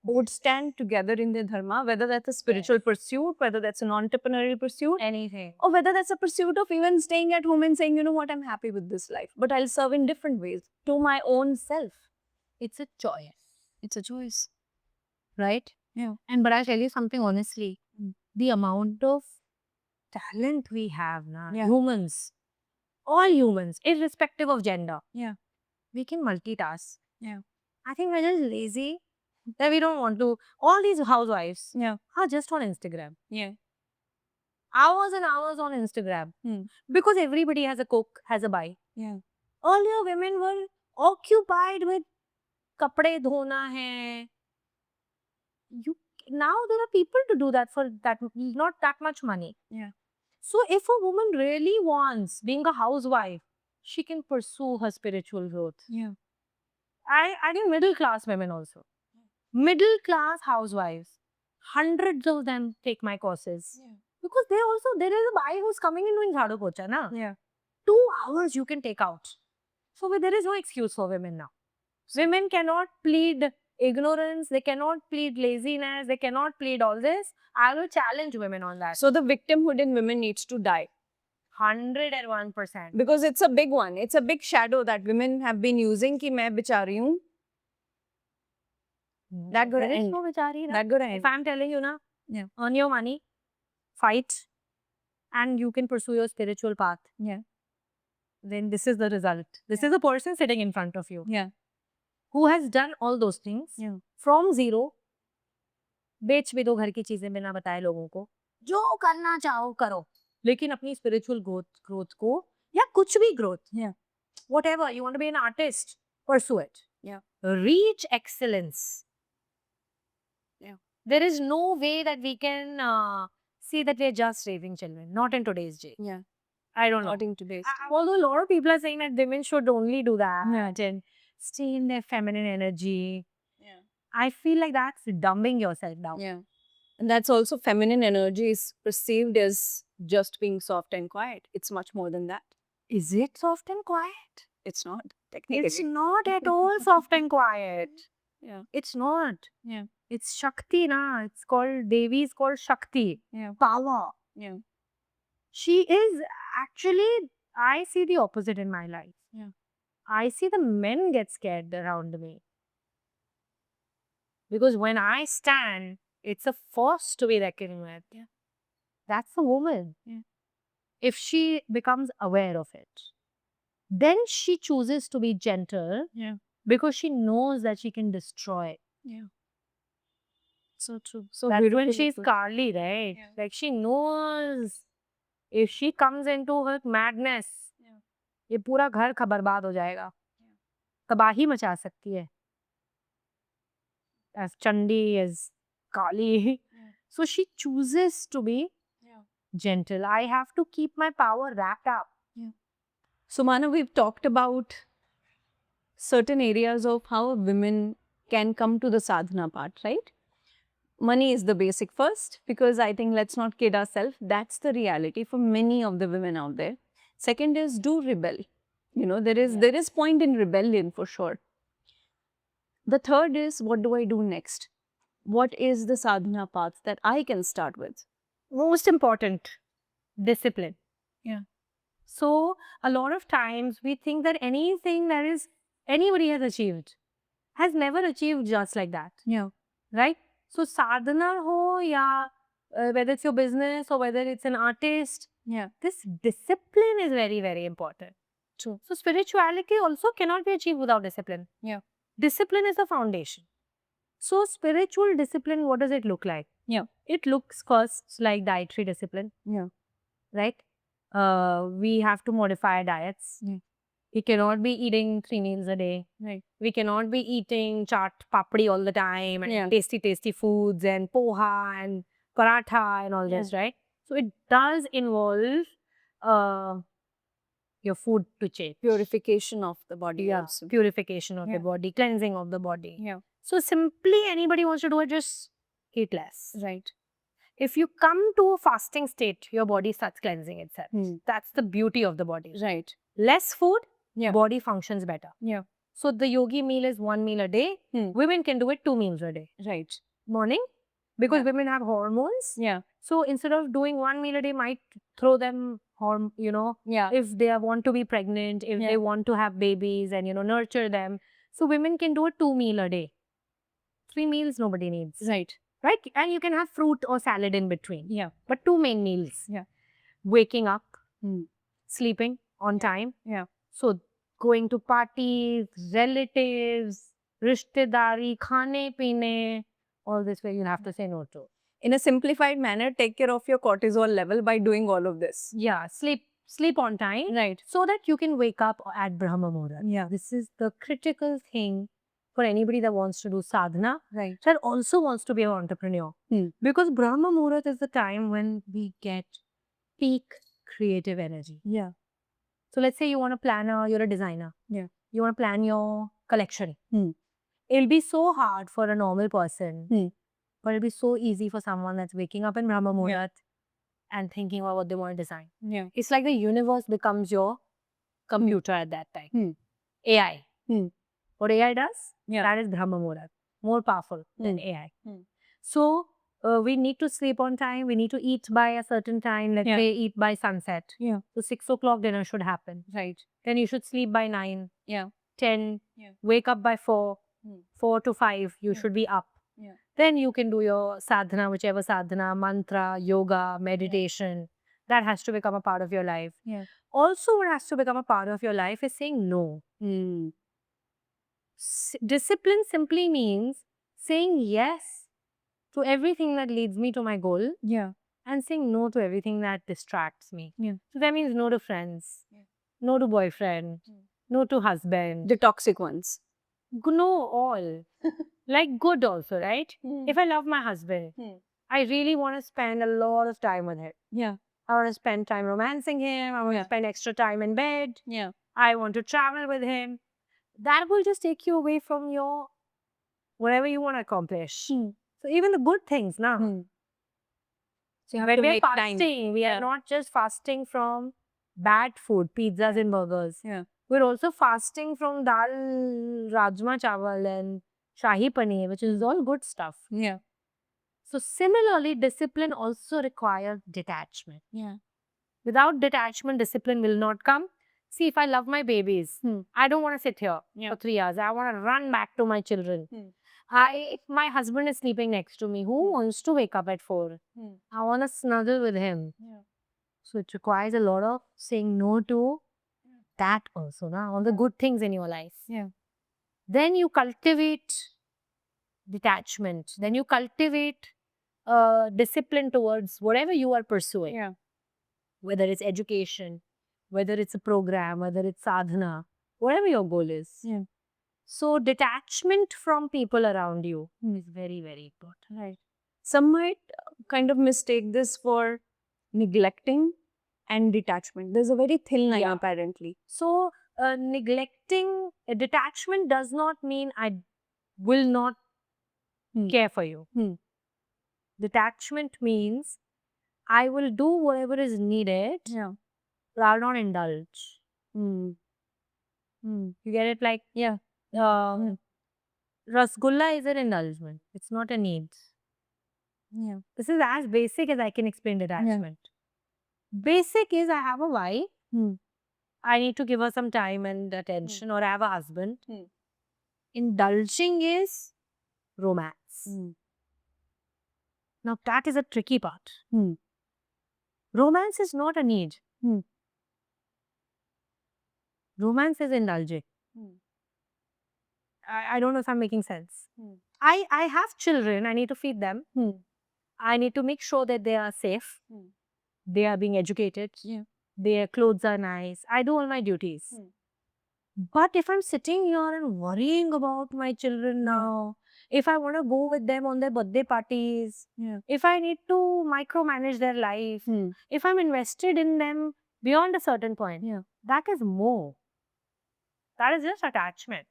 who would stand together in their dharma, whether that's a spiritual pursuit, whether that's an entrepreneurial pursuit, Anything. or whether that's a pursuit of even staying at home and saying, you know what, I'm happy with this life, but I'll serve in different ways to my own self. It's a choice, It's a choice. right? Yeah. And but I'll tell you something honestly. Mm. The amount of talent we have now, Yeah. humans, all humans, irrespective of gender, Yeah. we can multitask. Yeah. I think we're just lazy that we don't want to. All these housewives Yeah. are just on Instagram. Yeah. Hours and hours on Instagram. Hmm. Because everybody has a cook, has a buy. Yeah. Earlier, women were occupied with kapde dhona hai. Now there are people to do that for that, not that much money. Yeah. So if a woman really wants being a housewife, she can pursue her spiritual growth. Yeah. I think middle class women also. Middle class housewives, hundreds of them take my courses. Yeah. Because there is a guy who's coming in doing jhadu pocha, na? Yeah. 2 hours you can take out. So there is no excuse for women now. Women cannot plead ignorance, they cannot plead laziness, they cannot plead all this. I will challenge women on that. So the victimhood in women needs to die. 101%. Because it's a big one. It's a big shadow that women have been using ki main bichari hu. That gonna There is end. no vichari, na? That gonna end. If I'm telling you, na, Yeah. earn your money, fight, and you can pursue your spiritual path. Yeah. Then this is the result. This is a person sitting in front of you Yeah. who has done all those things Yeah. from zero. बेच भी दो घर की चीजें बिना बताए लोगों को, जो करना चाहो करो, लेकिन अपनी spiritual growth को या कुछ भी growth, Yeah. whatever you want to be an artist, pursue it. Yeah. Reach excellence. Yeah. There is no way that we can see that we are just raising children. Not in today's day. Yeah. I don't know. Not in today's. Although a lot of people are saying that women should only do that and stay in their feminine energy. Yeah. I feel like that's dumbing yourself down. Yeah. And that's also feminine energy is perceived as just being soft and quiet. It's much more than that. Is it soft and quiet? It's not, technically. It's not at all soft and quiet. Yeah. It's not. Yeah. It's Shakti, na. It's called, Devi is called Shakti. Yeah. Power. Yeah. She is actually, I see the opposite in my life. Yeah. I see the men get scared around me. Because when I stand, it's a force to be reckoned with. Yeah. That's a woman. Yeah. If she becomes aware of it, then she chooses to be gentle Yeah. because she knows that she can destroy. Yeah. So true. So That's when beautifully she's put. Carly, right? Yeah. Like she knows if she comes into her madness, Yeah. ये पूरा घर का बर्बाद हो जाएगा, तबाही मचा सकती है. As Chandi, as Kali. So she chooses to be gentle. I have to keep my power wrapped up. So Manav, we've talked about certain areas of how women can come to the sadhana part, right? Money is the basic first, because I think let's not kid ourselves. That's the reality for many of the women out there. Second is do rebel. You know, there is point in rebellion for sure. The third is, what do I do next? What is the sadhana path that I can start with? Most important, discipline. Yeah. So a lot of times we think that anything that is anybody has achieved has never achieved just like that. Yeah. Right? So sadhana ho ya whether it's your business or whether it's an artist, this discipline is very, very important. True. So spirituality also cannot be achieved without discipline. Yeah. Discipline is the foundation. So spiritual discipline, what does it look like? Yeah. It looks first like dietary discipline. Yeah. Right? We have to modify our diets. We cannot be eating 3 meals a day. Right. We cannot be eating chaat papdi all the time and tasty foods and poha and paratha and all this, right? So it does involve your food to change. Purification of the body. Yeah, Also. purification of the Yeah. body, cleansing of the body. Yeah. So simply anybody wants to do it, just eat less. Right. If you come to a fasting state, your body starts cleansing itself. Hmm. That's the beauty of the body. Right. Less food, Yeah. body functions better. Yeah. So the yogi meal is 1 meal a day. Women can do it 2 meals a day. Right. Morning, because Yeah. women have hormones. Yeah. So instead of doing 1 meal a day, might throw them Yeah. if they want to be pregnant, if they want to have babies and nurture them. So women can do a 2 meal a day. 3 meals nobody needs. Right. Right? And you can have fruit or salad in between. Yeah. But 2 main meals. Yeah. Waking up, sleeping on time. Yeah. So going to parties, relatives, rishtedari, khane peene, all this way you'll have to say no to. In a simplified manner, take care of your cortisol level by doing all of this. Yeah, sleep on time. Right. So that you can wake up at Brahma Muhurat. Yeah. This is the critical thing for anybody that wants to do sadhana. Right. That also wants to be an entrepreneur. Because Brahma Muhurat is the time when we get peak creative energy. Yeah. So let's say you want to plan you're a designer. Yeah. You want to plan your collection. It'll be so hard for a normal person. But it'll be so easy for someone that's waking up in Brahma Muhurat and thinking about what they want to design. Yeah. It's like the universe becomes your computer at that time. AI. What AI does, that is Brahma Muhurat. More powerful than AI. So, we need to sleep on time. We need to eat by a certain time. Let's say eat by sunset. Yeah. So 6 o'clock dinner should happen. Right. Then you should sleep by 9. Yeah. 10. Yeah. Wake up by 4. 4 to 5. You should be up. Yeah. Then you can do your sadhana, whichever sadhana, mantra, yoga, meditation. That has to become a part of your life. Yeah. Also, what has to become a part of your life is saying no. Discipline simply means saying yes to everything that leads me to my goal. Yeah. And saying no to everything that distracts me. Yeah. So that means no to friends, no to boyfriend, no to husband. The toxic ones. No, all. Like good also, right? If I love my husband, I really want to spend a lot of time with him. Yeah. I want to spend time romancing him. I want to spend extra time in bed. Yeah. I want to travel with him. That will just take you away from your whatever you want to accomplish. So even the good things now. So you have When to we're make fasting, time. we are not just fasting from bad food, pizzas and burgers. Yeah. We're also fasting from dal, rajma chawal and shahi paneer, which is all good stuff. Yeah. So similarly, discipline also requires detachment. Yeah. Without detachment, discipline will not come. See, if I love my babies, I don't want to sit here for 3 hours. I want to run back to my children. If my husband is sleeping next to me, who wants to wake up at 4? I want to snuggle with him. So it requires a lot of saying no to that also, all the good things in your life. Yeah. Then you cultivate detachment. Then you cultivate discipline towards whatever you are pursuing. Yeah. Whether it's education, whether it's a program, whether it's sadhana, whatever your goal is. Yeah. So detachment from people around you is very, very important. Right. Some might kind of mistake this for neglecting and detachment. There's a very thin line apparently. So neglecting, detachment does not mean I will not care for you. Detachment means I will do whatever is needed rather than indulge. You get it? Like, Rasgulla is an indulgement. It's not a need. Yeah. This is as basic as I can explain detachment. Basic is I have a wife. I need to give her some time and attention, or I have a husband. Indulging is romance. Now that is a tricky part. Romance is not a need. Romance is indulging. I don't know if I'm making sense. I have children. I need to feed them. I need to make sure that they are safe. They are being educated. Their clothes are nice. I do all my duties. But if I'm sitting here and worrying about my children now, if I want to go with them on their birthday parties, if I need to micromanage their life, if I'm invested in them beyond a certain point, that is more. That is just attachment.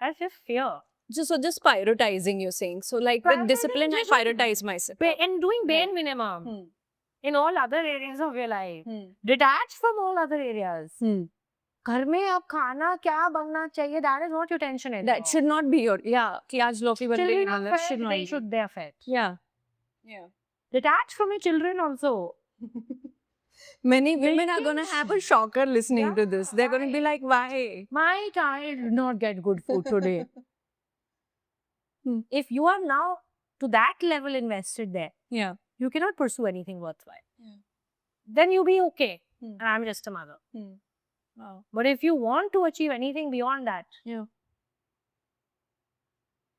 That's just fear. So just prioritizing, you're saying. So like with Prioritizing discipline, I just prioritize myself. And doing bare minimum in all other areas of your life. Detach from all other areas. घर में अब खाना क्या बनना चाहिए, that is not your tension anymore. That should not be your, कि आज लौकी बन रही है, Children are that fed, should not they be. should they are fed. Yeah. Detach from your children also. Many women are going to have a shocker listening to this. They're going to be like, why? My child did not get good food today. If you are now to that level invested there, you cannot pursue anything worthwhile. Then you be okay. And I'm just a mother. Wow. But if you want to achieve anything beyond that,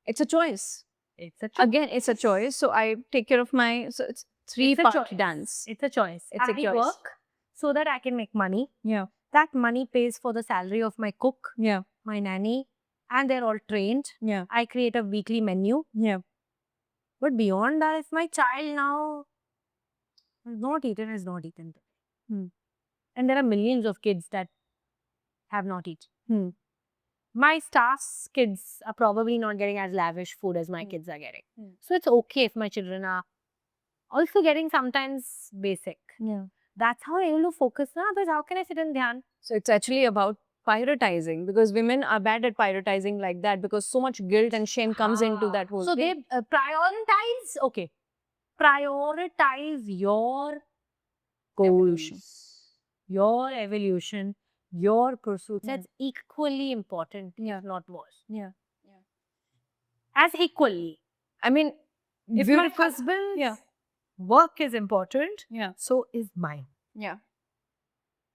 It's a choice. it's a choice. Again, it's a choice. So I take care of my, so it's It's a three-part choice. dance. It's a choice. It's a I choice. work so that I can make money. Yeah. That money pays for the salary of my cook, Yeah. my nanny, and they're all trained. Yeah. I create a weekly menu. Yeah. But beyond that, if my child now has not eaten, and there are millions of kids that have not eaten. My staff's kids are probably not getting as lavish food as my kids are getting. So it's okay if my children are also getting sometimes basic. Yeah. That's how I'm able to focus. Otherwise, how can I sit in dhyan? So it's actually about prioritizing, because women are bad at prioritizing like that, because so much guilt and shame comes into that whole So thing. they prioritize, okay. Prioritize your goals, your evolution, your pursuits. That's equally important, if not worse. Yeah. As equally. I mean, If my husband's work is important, so is mine. Yeah.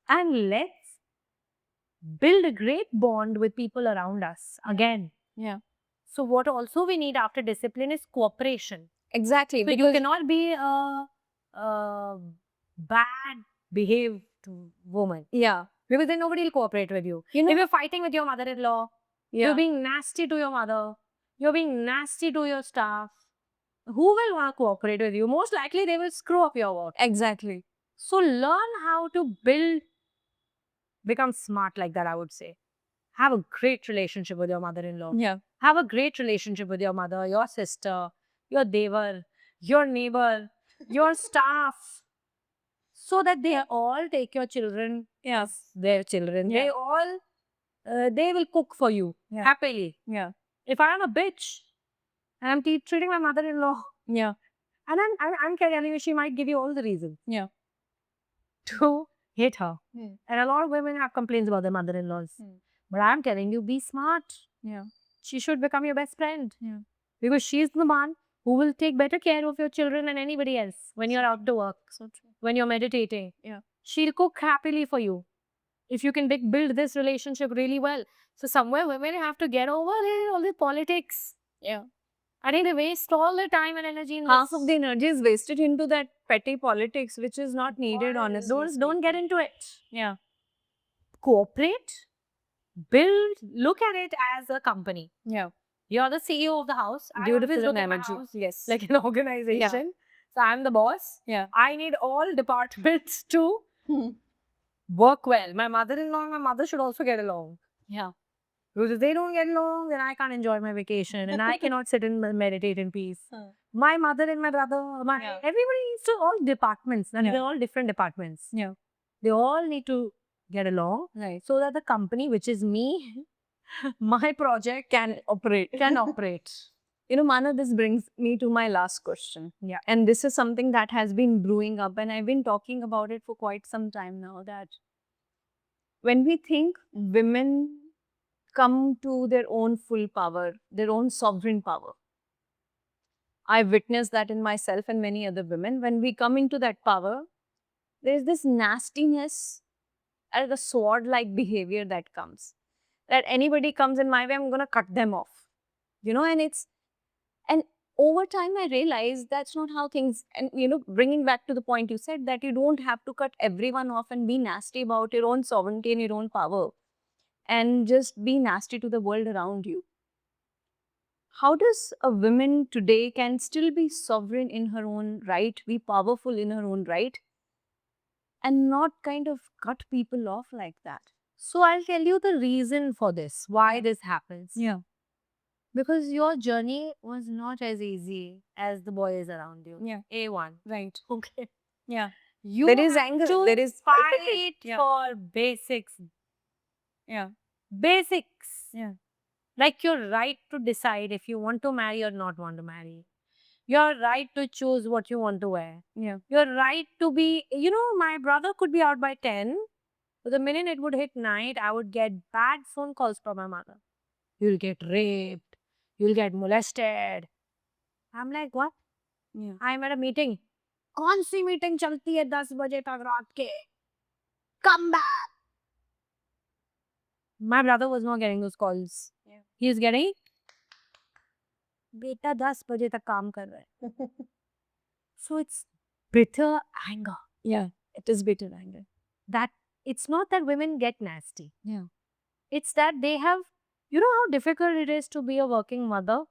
And let's build a great bond with people around us again. Yeah. So what also we need after discipline is cooperation. Exactly. So because you cannot be a bad behaved woman. Yeah. Because then nobody will cooperate with you. You know, If you're fighting with your mother-in-law, you're being nasty to your mother, you're being nasty to your staff, who will want to cooperate with you? Most likely they will screw up your work. Exactly. So learn how to become smart like that, I would say. Have a great relationship with your mother-in-law. Yeah. Have a great relationship with your mother, your sister, your devar, your neighbor, your staff. So that they all take your children, their children. They all, they will cook for you happily. Yeah. If I am a bitch and I'm treating my mother-in-law, Yeah. and I'm telling you, she might give you all the reasons to hate her. And a lot of women have complaints about their mother-in-laws. But I'm telling you, be smart. Yeah. She should become your best friend. Yeah. Because she's the one who will take better care of your children than anybody else when you're out to work. So true. When you're meditating. Yeah. She'll cook happily for you. If you can build this relationship really well. So somewhere women have to get over all the politics. Yeah. I think they waste all their time and energy in Half this. of the energy is wasted into that petty politics, which is not needed, honestly. Don't get into it. Yeah. Cooperate. Build. Look at it as a company. Yeah. You're the CEO of the house. I Beautiful always look at my analogy. house Yes. like an organization. So I'm the boss. Yeah. I need all departments to work well. My mother-in-law and my mother should also get along. Yeah. Because if they don't get along, then I can't enjoy my vacation and I cannot sit and meditate in peace. My mother and my brother, everybody needs to, all departments, and they're all different departments. Yeah. They all need to get along. Right. So that the company, which is me, my project Can operate. can operate. You know, Mana, this brings me to my last question. Yeah. And this is something that has been brewing up, and I've been talking about it for quite some time now, that when we think women come to their own full power, their own sovereign power, I've witnessed that in myself and many other women. When we come into that power, there's this nastiness and the sword-like behavior that comes. That anybody comes in my way, I'm going to cut them off. You know, and over time I realized that's not how things, and you know, bringing back to the point you said, that you don't have to cut everyone off and be nasty about your own sovereignty and your own power and just be nasty to the world around you. how does a woman today can still be sovereign in her own right, be powerful in her own right, and not kind of cut people off like that? So I'll tell you the reason for this, why Yeah. this happens. Yeah. Because your journey was not as easy as the boys around you. Yeah. A1. Right. Okay. Yeah. You There is had anger, to there is fight Yeah. for basics. Yeah. Basics. Yeah. Like your right to decide if you want to marry or not want to marry. Your right to choose what you want to wear. Yeah. Your right to be, my brother could be out by 10. But the minute it would hit night, I would get bad phone calls from my mother. You'll get raped. You'll get molested. I'm like, what? Yeah. I'm at a meeting. कौन सी meeting चलती है 10 बजे तक रात के? Come back. My brother was not getting those calls. Yeah. He is getting, बेटा 10 बजे तक काम कर रहा है. So it's bitter anger. Yeah. It is bitter anger. That it's not that women get nasty. Yeah. It's that they have, how difficult it is to be a working mother?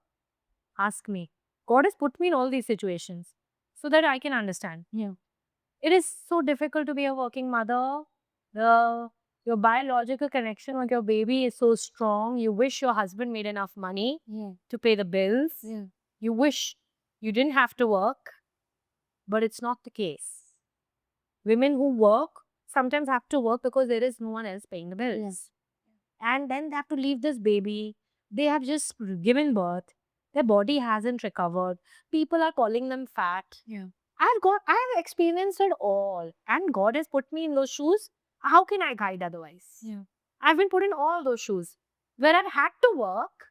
Ask me. God has put me in all these situations so that I can understand. Yeah. It is so difficult to be a working mother. Your biological connection with your baby is so strong. You wish your husband made enough money Yeah. to pay the bills. Yeah. You wish you didn't have to work, but it's not the case. Women who work sometimes have to work because there is no one else paying the bills. And then they have to leave this baby. They have just given birth. Their body hasn't recovered. People are calling them fat. Yeah. I've experienced it all. And God has put me in those shoes. How can I guide otherwise? Yeah. I've been put in all those shoes where I've had to work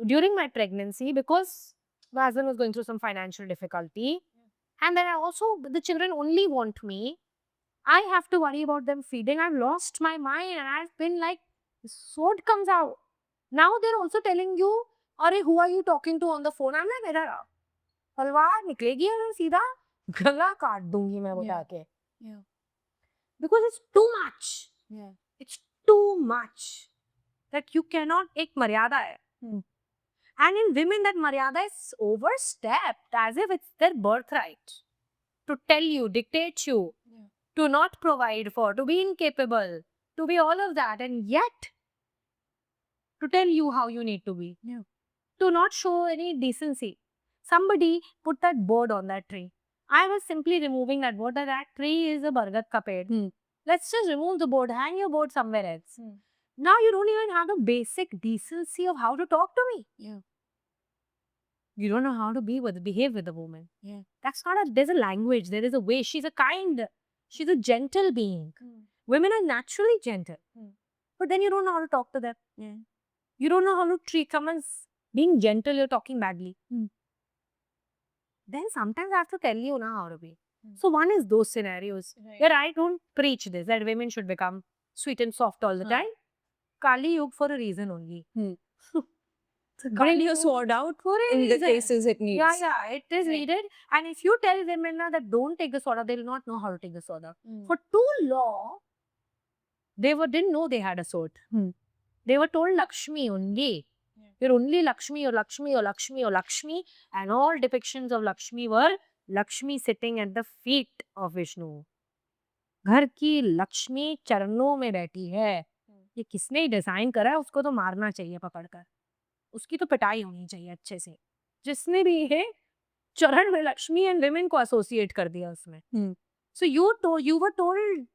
during my pregnancy because my husband was going through some financial difficulty. And then the children only want me. I have to worry about them feeding. I've lost my mind and I've been like, the sword comes out. Now they're also telling you, Arey, who are you talking to on the phone? I'm like, मेरा तलवार निकलेगी और सीधा गला काट दूंगी मैं उठा के. Yeah. Because it's too much. Yeah. It's too much. That you cannot, एक मर्यादा है. And in women, that maryada is overstepped as if it's their birthright. To tell you, dictate you, to not provide for, to be incapable, to be all of that. And yet, to tell you how you need to be. Yeah. To not show any decency. Somebody put that board on that tree. I was simply removing that board. That tree is a bargat ka ped. Let's just remove the board. Hang your board somewhere else. Now you don't even have the basic decency of how to talk to me. Yeah. You don't know how to behave with a woman. Yeah. There's a language, there is a way. She's a gentle being. Women are naturally gentle. But then you don't know how to talk to them. Yeah. You don't know how to treat someone's being gentle, you're talking badly. Then sometimes I have to tell you now how to be. So one is those scenarios where I don't preach this, that women should become sweet and soft all the time. Kali Yug for a reason only. Bring your sword out for a in the reason. cases it needs. Yeah, it is needed. And if you tell women now that don't take the soda, they will not know how to take the soda. For too long, they didn't know they had a sword. They were told Lakshmi only. You're only Lakshmi, or Lakshmi, or Lakshmi, or Lakshmi. And all depictions of Lakshmi were Lakshmi sitting at the feet of Vishnu. घर की लक्ष्मी चरणों में बैठी है. ये किसने design करा है, उसको तो मारना चाहिए पकड़कर. उसकी तो पिटाई होनी चाहिए अच्छे से. जिसने भी ये चरण में लक्ष्मी एंड विमेन को एसोसिएट कर दिया उसमें. So you were told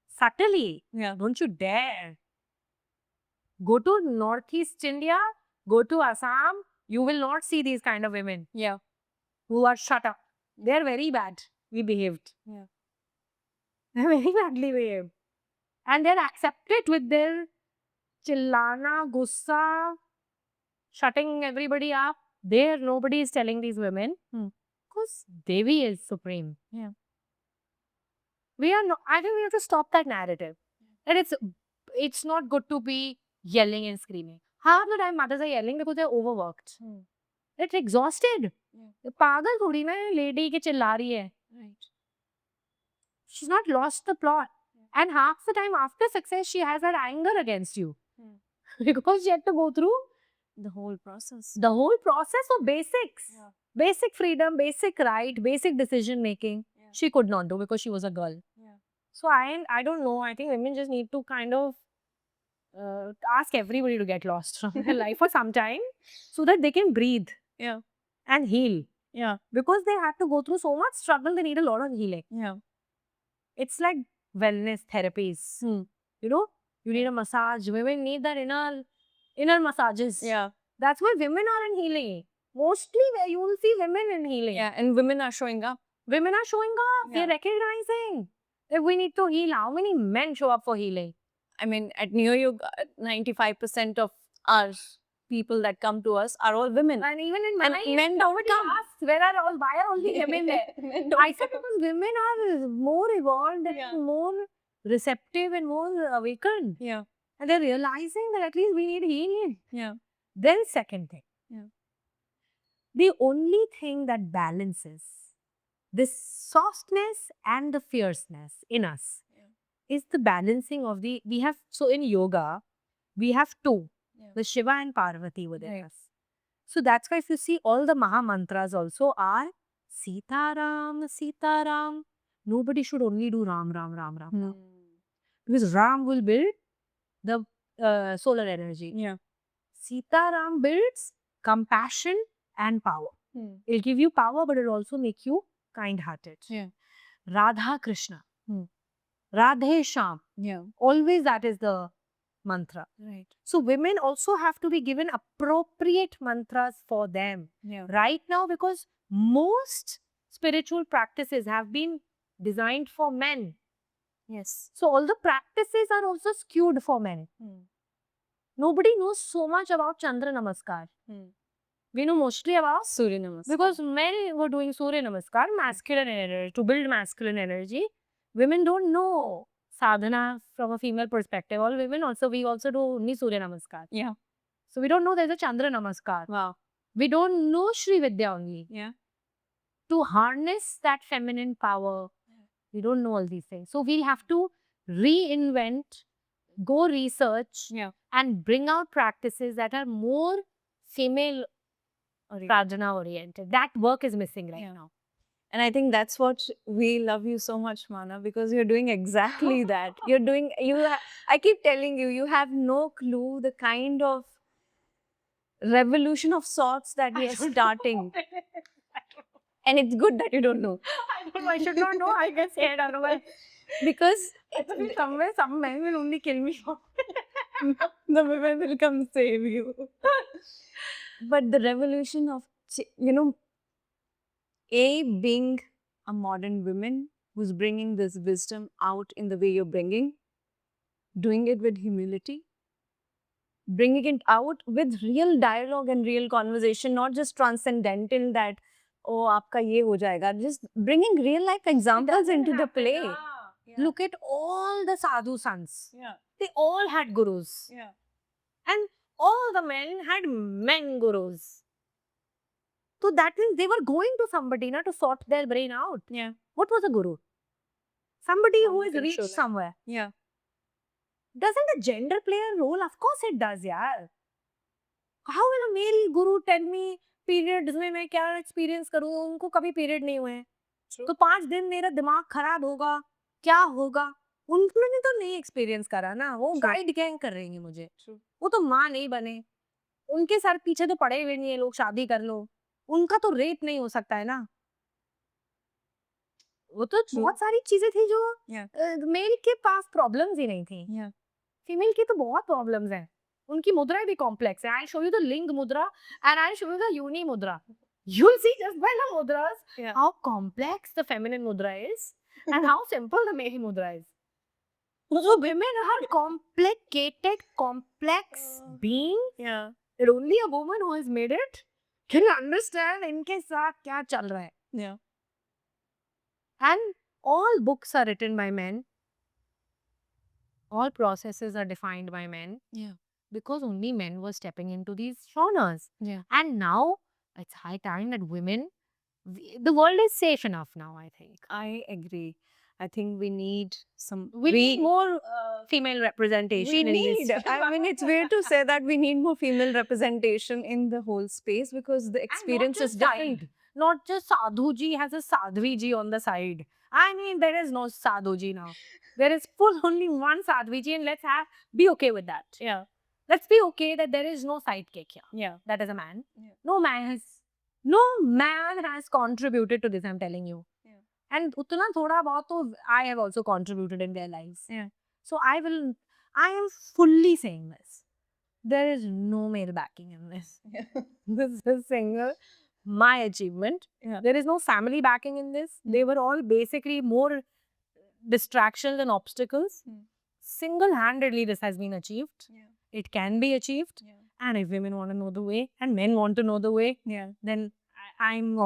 subtly. Yeah. Don't you dare. Go to Northeast India, go to Assam, you will not see these kind of women. Yeah. Who are shut up. They are very bad. We behaved. Yeah. They are very badly behaved. And they are accepted with their chillana, gussa, shutting everybody up. There, nobody is telling these women. Because Devi is supreme. Yeah. I think we have to stop that narrative. And it's not good to be yelling and screaming. Half the time mothers are yelling because they're overworked. It's exhausted. पागल थोड़ी ना lady के चिल्ला रही है. Right. She's not lost the plot. And half the time after success, she has that anger against you. Because she had to go through The whole process. The whole process of basics, Yeah. basic freedom, basic right, basic decision making, Yeah. she could not do because she was a girl. Yeah. So I don't know. I think women just need to kind of ask everybody to get lost from their life for some time so that they can breathe Yeah. and heal. Yeah. Because they had to go through so much struggle, they need a lot of healing. Yeah. It's like wellness therapies. You know, you need a massage. Women need that inner massages. Yeah. That's why women are in healing. Mostly where you will see women in healing. Yeah. And women are showing up. Women are showing up. Yeah. They're recognizing that we need to heal. How many men show up for healing? I mean, at Neo Yoga, 95% of our people that come to us are all women. And even in And my men don't somebody come. asked, why are only women there? Men don't I said come. because women are more evolved and Yeah. more receptive and more awakened. Yeah. And they're realizing that at least we need healing. Yeah. Then second thing. Yeah. The only thing that balances this softness and the fierceness in us is the balancing of so in yoga, we have two, the Shiva and Parvati within Right. us. So that's why if you see all the Maha Mantras also are Sita Ram, Sita Ram. Nobody should only do Ram, Ram, Ram, Ram. Ram. Because Ram will build the solar energy. Yeah. Sita Ram builds compassion and power. It'll give you power, but it'll also make you kind-hearted. Yeah. Radha Krishna. Radhe Sham. Yeah. Always that is the mantra. Right. So women also have to be given appropriate mantras for them. Yeah. Right now, because most spiritual practices have been designed for men. Yes. So all the practices are also skewed for men. Nobody knows so much about Chandra Namaskar. We know mostly about Surya Namaskar. because men were doing Surya Namaskar, masculine energy, to build masculine energy. Women don't know sadhana from a female perspective. All women also, we also do only Surya Namaskar. Yeah. So we don't know there's a Chandra Namaskar. Wow. We don't know Shri Vidya only. Yeah. To harness that feminine power, we don't know all these things. So we have to reinvent, go research, Yeah. and bring out practices that are more female sadhana oriented. That work is missing right now. And I think that's what we love you so much, Mana, because you're doing exactly that. You're doing, I keep telling you, you have no clue the kind of revolution of sorts that we are starting. And it's good that you don't know. I don't know. I should not know. I get scared otherwise. Because Somewhere, some men will only kill me. the women will come save you. But the revolution of, being a modern woman who's bringing this wisdom out in the way you're bringing, doing it with humility, bringing it out with real dialogue and real conversation, not just transcendental that, oh, aapka ye ho jayega. Just bringing real life examples into the play. Look at all the sadhu sons. Yeah. They all had gurus. Yeah. And all the men had men gurus. So that means they were going to somebody to sort their brain out. Yeah. What was a guru? Somebody who has can reached show them. somewhere. Yeah. Doesn't the gender play a role? Of course it does, yaar. How will a male guru tell me periods में मैं क्या experience करूँ? उनको कभी period नहीं हुए हैं. तो 5 दिन मेरा दिमाग खराब होगा. क्या होगा? उन्होंने तो नहीं एक्सपीरियंस करा ना. वो गाइड गैंग कर रही है मुझे. वो तो माँ नहीं बने. उनके सर पीछे तो पड़े हुए नहीं है लोग, शादी कर लो. उनका तो रेप नहीं हो सकता है ना. वो तो बहुत सारी चीजें थी जो मेल के पास प्रॉब्लम्स ही नहीं थी. फीमेल की तो बहुत प्रॉब्लम्स हैं. उनकी मुद्राएं भी कॉम्प्लेक्स है. आई शो यू द लिंग मुद्रा and I show you the योनि मुद्रा. You'll see just by the mudras how complex the feminine mudra is and how simple the male mudra is. So women are complicated, complex beings. Yeah. And only a woman who has made it can understand इनके साथ क्या चल रहा है. Yeah. And all books are written by men. All processes are defined by men. Yeah. Because only men were stepping into these genres. Yeah. And now it's high time that women, the world is safe enough now, I think. I agree. I think we need some. We need more female representation. We in need. this. I mean, it's weird to say that we need more female representation in the whole space because the experience is different. Not just Sadhu ji has a Sadhvi ji on the side. I mean, there is no Sadhu ji now. There is only one Sadhvi ji, and be okay with that. Yeah. Let's be okay that there is no sidekick here. Yeah. That is a man. Yeah. No man has contributed to this. I'm telling you. Yeah. And utna thoda bahut to I have also contributed in their lives. Yeah. So I am fully saying this. There is no male backing in this. Yeah. This is single my achievement. Yeah. There is no family backing in this. They were all basically more distractions and obstacles. Single-handedly this has been achieved. Yeah. It can be achieved. Yeah. And if women want to know the way and men want to know the way, Yeah. then I'm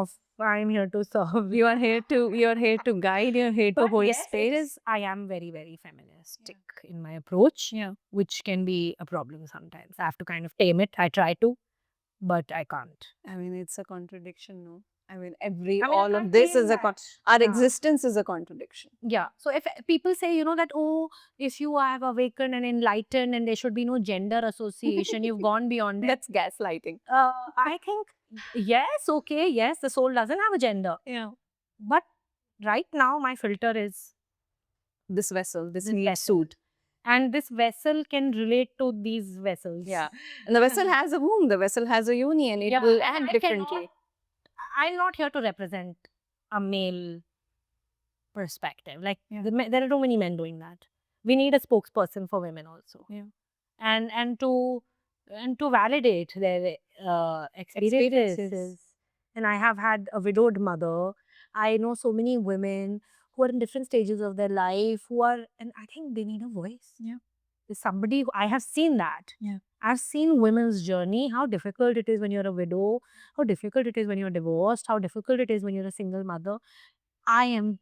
here to serve. You are here to guide, you're here to But hold yes, space. I am very, very feministic in my approach, Yeah. which can be a problem sometimes. I have to kind of tame it. I try to, but I can't. I mean, it's a contradiction, no? I mean, I can't tame that. our Yeah. existence is a contradiction. Yeah. So if people say, that, oh, if you have awakened and enlightened and there should be no gender association, you've gone beyond it. That's gaslighting. I think, yes, okay, yes, the soul doesn't have a gender. Yeah. But right now, my filter is This vessel, this this meat vessel. suit. And this vessel can relate to these vessels. Yeah. And the vessel has a womb, the vessel has a yoni, and it Yeah, will and act I differently. cannot- I'm not here to represent a male perspective. Like, Yeah. there are too many men doing that. We need a spokesperson for women also. Yeah. And to validate their experiences. And I have had a widowed mother. I know so many women who are in different stages of their life and I think they need a voice. Yeah. There's somebody, I have seen that. Yeah. I've seen women's journey, how difficult it is when you're a widow, how difficult it is when you're divorced, how difficult it is when you're a single mother. I am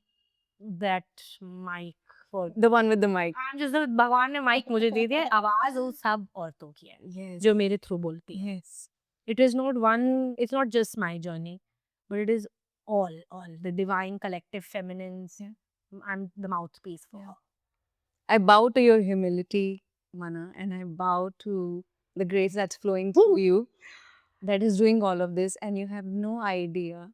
that mic for The one with the mic. I'm just the भगवान ने mic मुझे दे दिया आवाज वो सब औरतों की है Yes. जो मेरे through बोलती है. Yes. It's not just my journey, but it is all the divine collective feminines. Yeah. I'm the mouthpiece for her. I bow to your humility, Mana, and I bow to the grace that's flowing through you that is doing all of this, and you have no idea.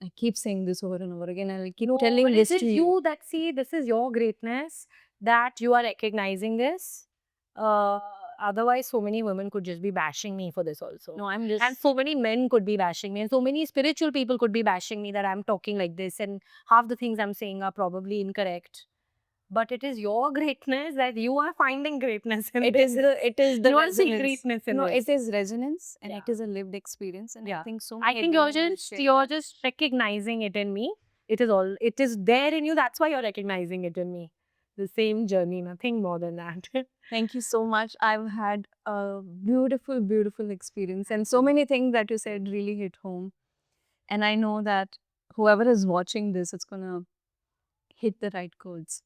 I keep saying this over and over again, and I'll keep telling But this is to it you. that see this is your greatness that you are recognizing this? Otherwise, so many women could just be bashing me for this also. No, I'm just. And so many men could be bashing me, and so many spiritual people could be bashing me that I'm talking like this, and half the things I'm saying are probably incorrect. But it is your greatness that you are finding greatness in It this. is the You want to see resonance. greatness in No, this. it is resonance, and Yeah. it is a lived experience, and I Yeah. think so I many think women will share you're that. just recognizing it in me. It is there in you. That's why you're recognizing it in me. The same journey, nothing more than that. Thank you so much. I've had a beautiful, beautiful experience, and so many things that you said really hit home. And I know that whoever is watching this, it's gonna hit the right chords.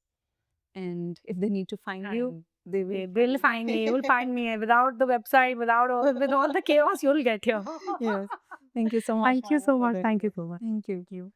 And if they need to find you, they will. They will find me. You will find me. Without the website, with all the chaos, you'll get here. Yes. Thank you so much. Thank you Maya, so for much. doing Thank you this. so much. Thank you.